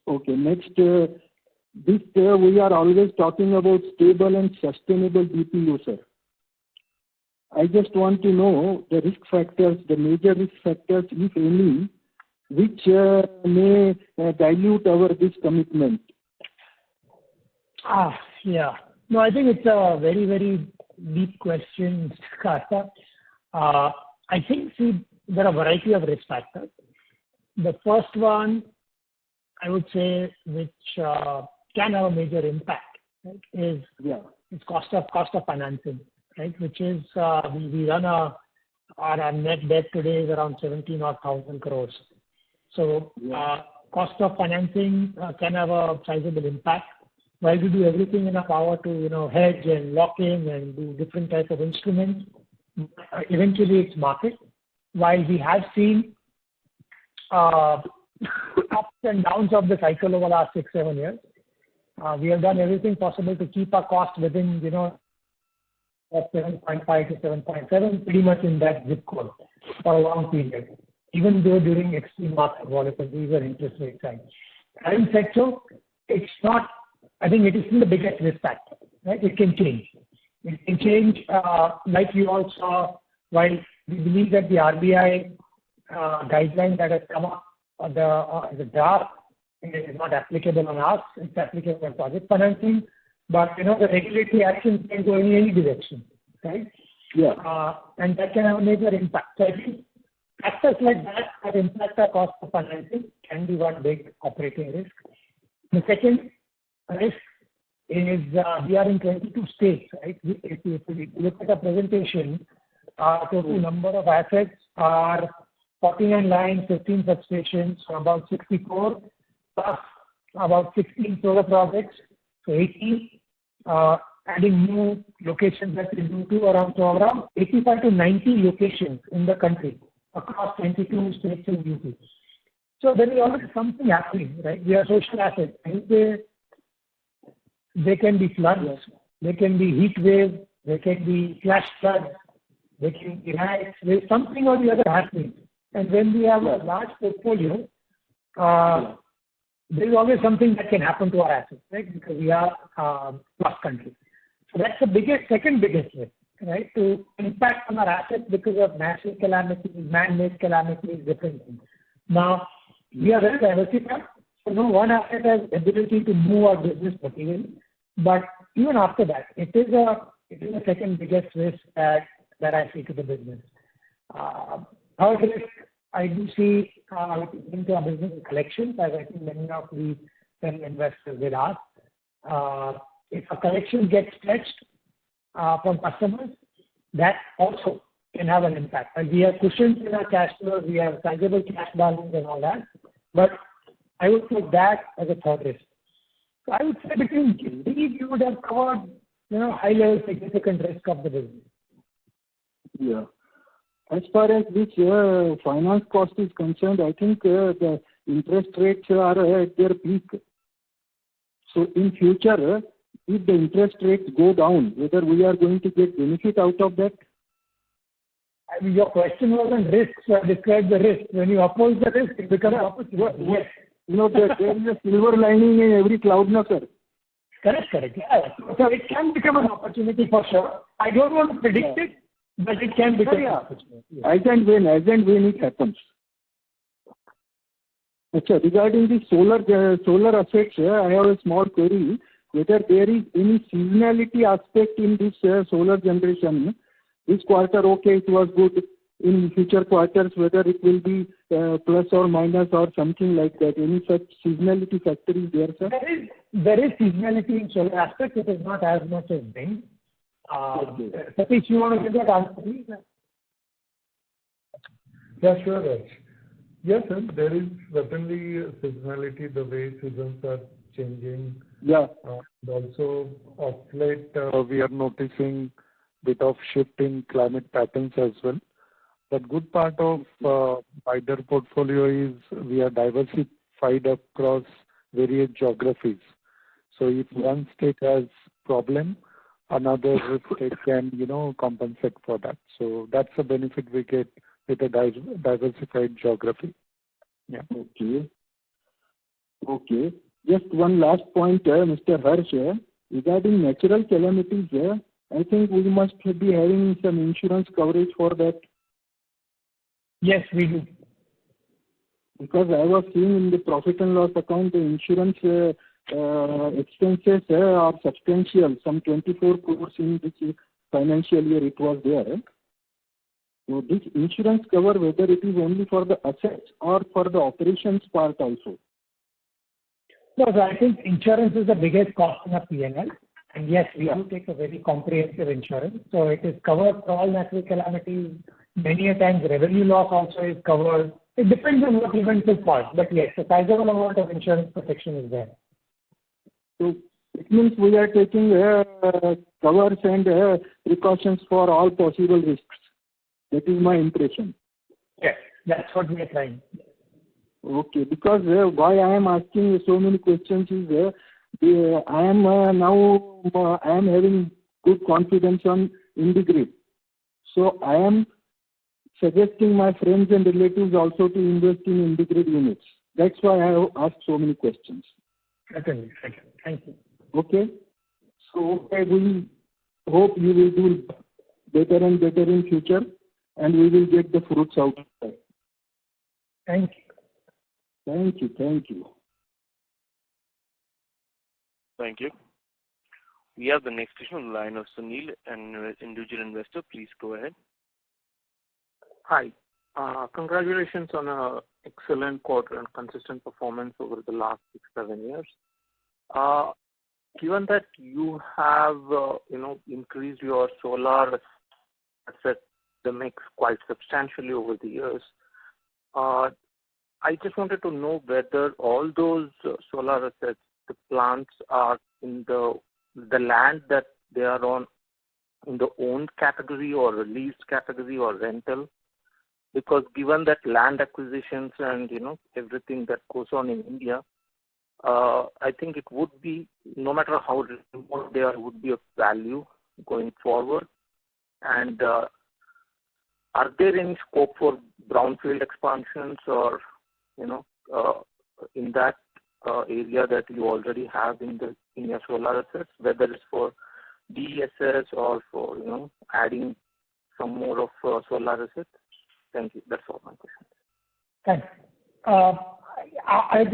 Speaker 10: Okay. Next, we are always talking about stable and sustainable DPU, sir. I just want to know the risk factors, the major risk factors, if any, which may dilute this commitment.
Speaker 3: Yeah. No, I think it's a very, very deep question, Mr. Karthik. I think, there are a variety of risk factors. The first one, I would say, which can have a major impact, right, is cost of financing, right? Which is we run our net debt today is around 17,000 crores. So cost of financing can have a sizable impact. While we do everything in our power to hedge and lock in and do different types of instruments, eventually it's market. While we have seen ups and downs of the cycle over the last 6-7 years, we have done everything possible to keep our cost within of 7.5 to 7.7, pretty much in that zip code for a long period, even though during extreme market volatility or interest rate side. Having said so, it's not, I think it is still the biggest risk factor, right? It can change. It can change, like you all saw, while we believe that the RBI guideline that has come up, the draft, is not applicable on us, it's applicable on project financing, but the regulatory actions can go in any direction, right?
Speaker 10: Yeah.
Speaker 3: And that can have a major impact. So I think factors like that impact our cost of financing can be one big operating risk. The second risk is we are in 22 states, right? If you look at the presentation, total number of assets are 49 lines, 15 substations, so about 64, plus about 16 solar projects, so 80, adding new locations that we do to around 85 to 90 locations in the country across 22 states and UP. So there is always something happening, right? We are social assets. They can be floods, they can be heat waves, they can be flash floods, they can be riots. There's something or the other happening. And when we have a large portfolio, there is always something that can happen to our assets, right? Because we are plus country. So that's the second biggest risk, right? To impact on our assets because of natural calamities, man-made calamities, different things. Now, we are very diversified. So no one asset has ability to move our business materially. But even after that, it is the second biggest risk that I see to the business. Third risk I do see into our business collections, as I think many of the investors will ask. If a collection gets stretched from customers, that also can have an impact. And we have cushions in our cash flows, we have sizable cash balance and all that. But I would put that as a third risk. So I would say between these, you would have covered, high-level significant risk of the business.
Speaker 10: Yeah. As far as this finance cost is concerned, I think the interest rates are at their peak. So in future, if the interest rates go down, whether we are going to get benefit out of that?
Speaker 3: I mean, your question was on risks. Describe the risk. When you oppose the risk, it becomes opportunity.
Speaker 10: Yes. There is a silver lining in every cloud, no, sir.
Speaker 3: Correct. Yeah. So it can become an opportunity for sure. I don't want to predict it, but it can become an opportunity.
Speaker 10: As and when it happens. Okay, regarding the solar assets, I have a small query. Whether there is any seasonality aspect in this solar generation. This quarter, okay, it was good. In future quarters, whether it will be plus or minus or something like that. Any such seasonality factor is there, sir?
Speaker 3: There is seasonality in solar aspect. It is not as much as wind. Satish, you want to give that answer, please?
Speaker 4: Yeah, sure, Raj. Yes, sir, there is certainly seasonality, the way seasons are changing.
Speaker 10: Yeah.
Speaker 4: And also, of late, we are noticing bit of shift in climate patterns as well. But good part of wider portfolio is we are diversified across various geographies. So if one state has problem, another state can, compensate for that. So that's a benefit we get with a diversified geography. Yeah.
Speaker 10: Okay. Just one last point, Mr. Harsh, regarding natural calamities, I think we must be having some insurance coverage for that.
Speaker 3: Yes, we do.
Speaker 10: Because I was seeing in the profit and loss account, the insurance expenses are substantial, some 24 crores in this financial year it was there. So this insurance cover, whether it is only for the assets or for the operations part also?
Speaker 3: No, so I think insurance is the biggest cost in a P&L. And yes, we do take a very comprehensive insurance. So it is covered for all natural calamities. Many a times revenue loss also is covered. It depends on what event is caused. But yes, a sizable amount of insurance protection is there.
Speaker 10: So it means we are taking covers and precautions for all possible risks. That is my impression.
Speaker 3: Yes, that's what we are trying.
Speaker 10: Okay, because why I am asking so many questions is I am having good confidence on IndiGrid. So I am suggesting my friends and relatives also to invest in IndiGrid units. That's why I have asked so many questions.
Speaker 3: Certainly. Thank you.
Speaker 10: Okay. So we hope you will do better and better in future, and we will get the fruits out of that.
Speaker 3: Thank you.
Speaker 10: Thank you.
Speaker 1: Thank you. We have the next question on the line of Sunil, an individual investor. Please go ahead.
Speaker 11: Hi. Congratulations on an excellent quarter and consistent performance over the last 6-7 years. Given that you have increased your solar asset the mix quite substantially over the years, I just wanted to know whether all those solar assets, the plants are in the land that they are on in the owned category or leased category or rental. Because given that land acquisitions and everything that goes on in India, I think it would be, no matter how remote they are, would be of value going forward. And are there any scope for brownfield expansions or in that area that you already have in your solar assets, whether it's for DSS or for adding some more of solar assets? Thank you. That's all my questions.
Speaker 3: Thanks. I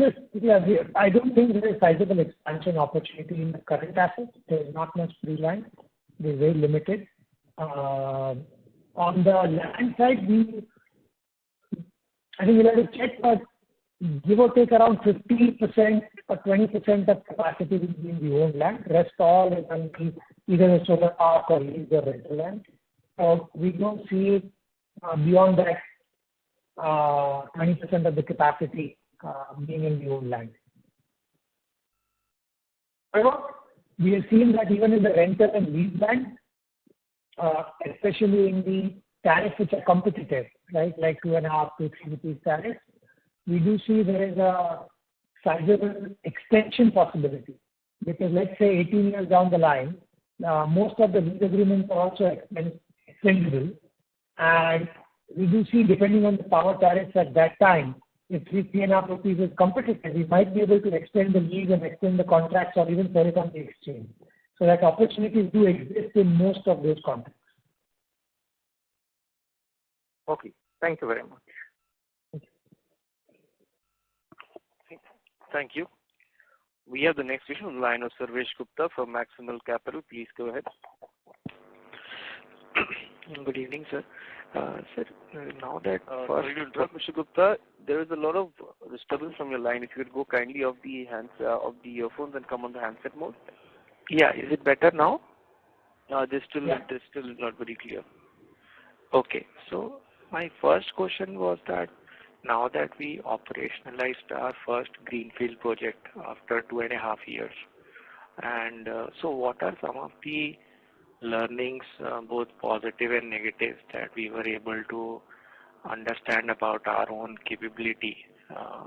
Speaker 3: don't think there is sizable expansion opportunity in the current assets. There is not much free land. It is very limited. On the land side, I think we'll have to check, but give or take around 50% or 20% of capacity will be in the owned land. Rest all is going to be either a solar park or lease or rental land. We don't see it beyond that 20% of the capacity being in the owned land. However, we have seen that even in the rental and lease land, especially in the tariffs which are competitive, right, like 2.5 to 3 rupees tariff, we do see there is a sizable extension possibility. Because let's say 18 years down the line, most of the lease agreements are also extendable. And we do see, depending on the power tariffs at that time, if 3.5 rupees is competitive, we might be able to extend the lease and extend the contracts or even sell it on the exchange. So that opportunities do exist in most of those contracts.
Speaker 11: Okay. Thank you very much.
Speaker 1: Thank you. We have the next question on the line of Sarvesh Gupta from Maximal Capital. Please go ahead.
Speaker 12: Good evening, sir. Sir, now that
Speaker 1: sorry to interrupt, Mr. Gupta, there is a lot of disturbance from your line. If you could go kindly off the earphones and come on the handset mode.
Speaker 12: Yeah, is it better now?
Speaker 1: They're still not very clear.
Speaker 12: Okay, so my first question was that now that we operationalized our first greenfield project after 2.5 years, and so what are some of the learnings, both positive and negative, that we were able to understand about our own capability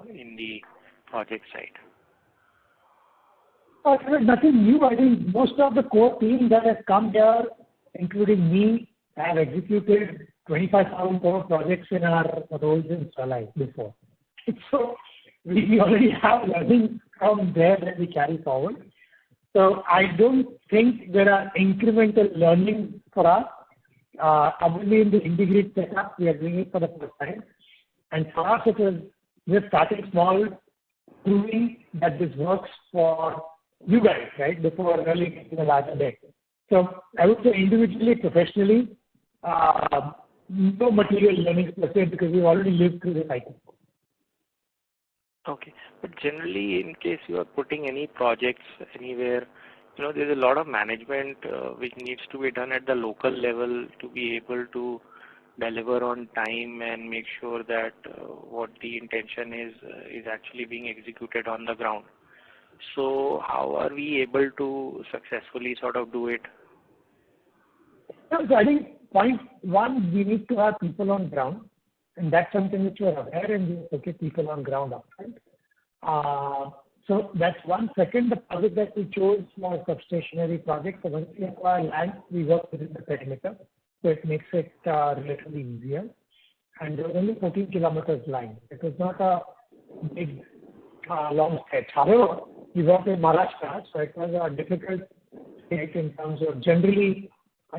Speaker 12: in the project side?
Speaker 3: There's nothing new. I think most of the core team that has come here, including me, have executed 25,000 crore projects in our roles in Solar before. So we already have learning from there that we carry forward. So I don't think there are incremental learning for us. Obviously, in the integrate setup, we are doing it for the first time. And for us, it was just starting small, proving that this works for you guys, right, before really getting a larger deck. So I would say individually, professionally, no material learning per se because we've already lived through the cycle.
Speaker 12: Okay. But generally, in case you are putting any projects anywhere, there's a lot of management which needs to be done at the local level to be able to deliver on time and make sure that what the intention is actually being executed on the ground. So how are we able to successfully sort of do it?
Speaker 3: So I think point one, we need to have people on ground, and that's something which we're aware and we have to get people on ground upfront. So that's one. Second, the project that we chose was a substationary project. So once we acquire land, we work within the perimeter, so it makes it relatively easier. And there was only 14 kilometers line. It was not a big, long stretch. However, we worked in Maharashtra, so it was a difficult state in terms of generally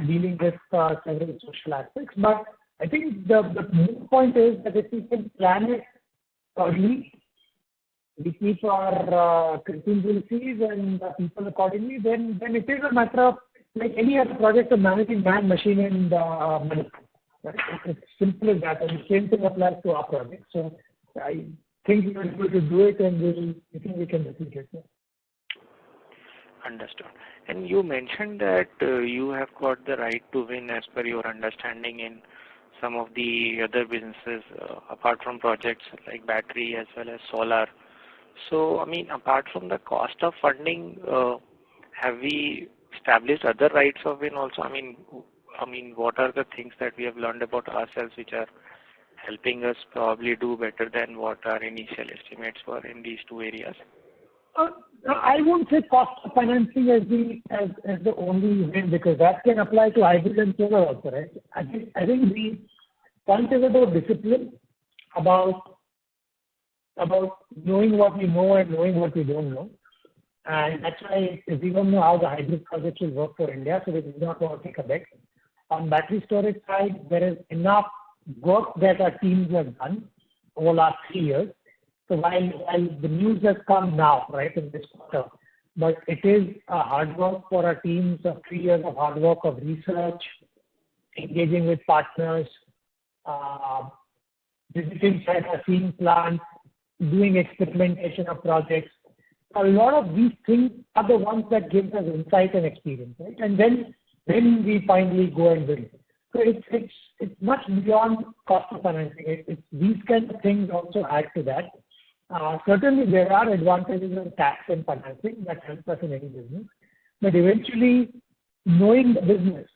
Speaker 3: dealing with several social aspects. But I think the main point is that if we can plan it early, we keep our contingencies and people accordingly, then it is a matter of, like any other project, of managing man, machine, and money. Right? It's simple as that, and the same thing applies to our project. So I think we are able to do it, and I think we can repeat it.
Speaker 12: Understood. And you mentioned that you have got the right to win as per your understanding in some of the other businesses apart from projects like battery as well as solar. So, I mean, apart from the cost of funding, have we established other rights of win also? I mean, what are the things that we have learned about ourselves which are helping us probably do better than what our initial estimates were in these two areas?
Speaker 3: I won't say cost of financing as the only win, because that can apply to hybrid and solar also, right? I think the point is about discipline, about knowing what we know and knowing what we don't know. And that's why we don't know how the hybrid project will work for India, so we did not want to take a bet. On battery storage side, there is enough work that our teams have done over the last 3 years. So while the news has come now, right, in this quarter, but it is a hard work for our teams of 3 years of hard work of research, engaging with partners, visiting sites, seeing plants, doing experimentation of projects. A lot of these things are the ones that give us insight and experience, right? And then we finally go and win. So it's much beyond cost of financing. It's these kind of things also add to that. Certainly, there are advantages in tax and financing that help us in any business. But eventually, knowing the business,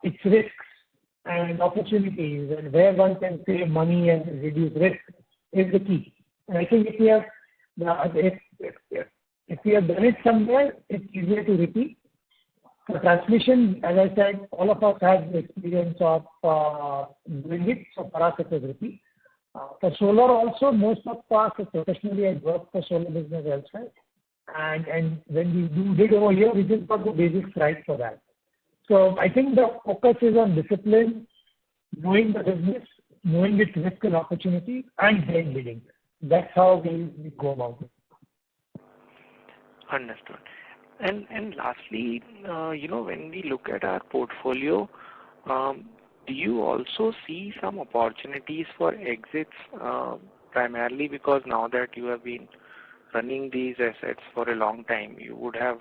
Speaker 3: its risks and opportunities, and where one can save money and reduce risk is the key. And I think if we have done it somewhere, it's easier to repeat. For transmission, as I said, all of us have the experience of doing it, so for us it was repeat. For solar also, most of us professionally had worked for solar business elsewhere. And when we did over here, we just got the basics right for that. So I think the focus is on discipline, knowing the business, knowing its risk and opportunity, and then bidding. That's how we go about it.
Speaker 12: Understood. And lastly, when we look at our portfolio, do you also see some opportunities for exits, primarily because now that you have been running these assets for a long time, you would have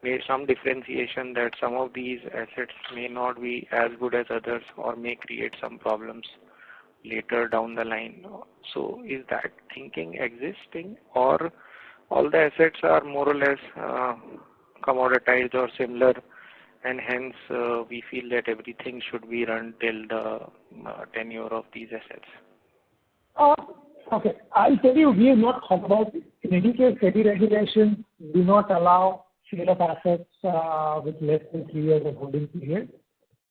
Speaker 12: made some differentiation that some of these assets may not be as good as others or may create some problems later down the line. So is that thinking existing, or all the assets are more or less commoditized or similar, and hence we feel that everything should be run till the tenure of these assets?
Speaker 3: Okay, I'll tell you, we have not thought about it. In any case, SEBI regulations do not allow sale of assets with less than 3 years of holding period.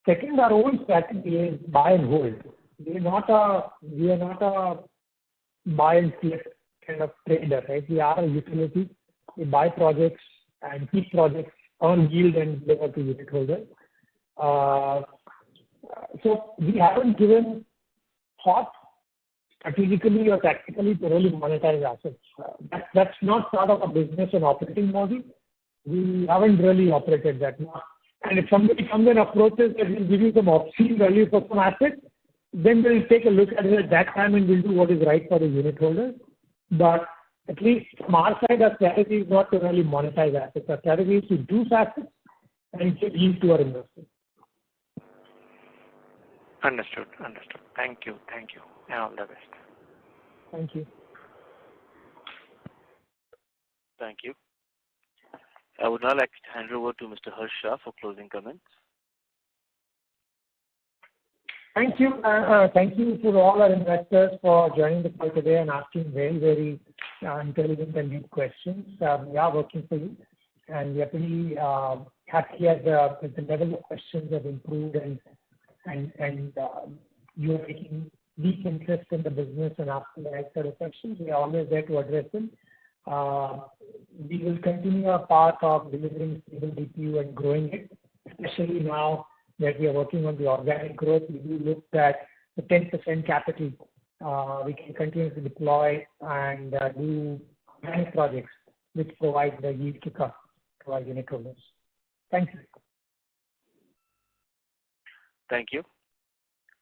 Speaker 3: Second, our own strategy is buy and hold. We are not a buy and flip kind of trader, right? We are a utility. We buy projects and keep projects on yield and deliver to unit holders. So we haven't given thought strategically or tactically to really monetize assets. That's not part of a business and operating model. We haven't really operated that much. And if somebody comes and approaches that will give you some obscene value for some asset, then we'll take a look at it at that time and we'll do what is right for the unit holders. But at least from our side, our strategy is not to really monetize assets. Our strategy is to do assets and give yield to our investors.
Speaker 12: Understood. Thank you, and all the best.
Speaker 3: Thank you.
Speaker 1: Thank you. I would now like to hand over to Mr. Harsh Shah for closing comments.
Speaker 3: Thank you. Thank you to all our investors for joining the call today and asking very, very intelligent and deep questions. We are working for you, and we are pretty happy as the level of questions have improved and you are taking deep interest in the business and asking the right set of questions. We are always there to address them. We will continue our path of delivering stable DPU and growing it, especially now that we are working on the organic growth. We do look at the 10% capital we can continue to deploy and do organic projects which provide the yield to come to our unit holders. Thank you.
Speaker 1: Thank you.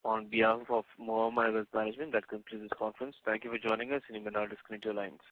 Speaker 1: On behalf of Nuvama Wealth Management, that concludes this conference. Thank you for joining us, and you may now disconnect your lines.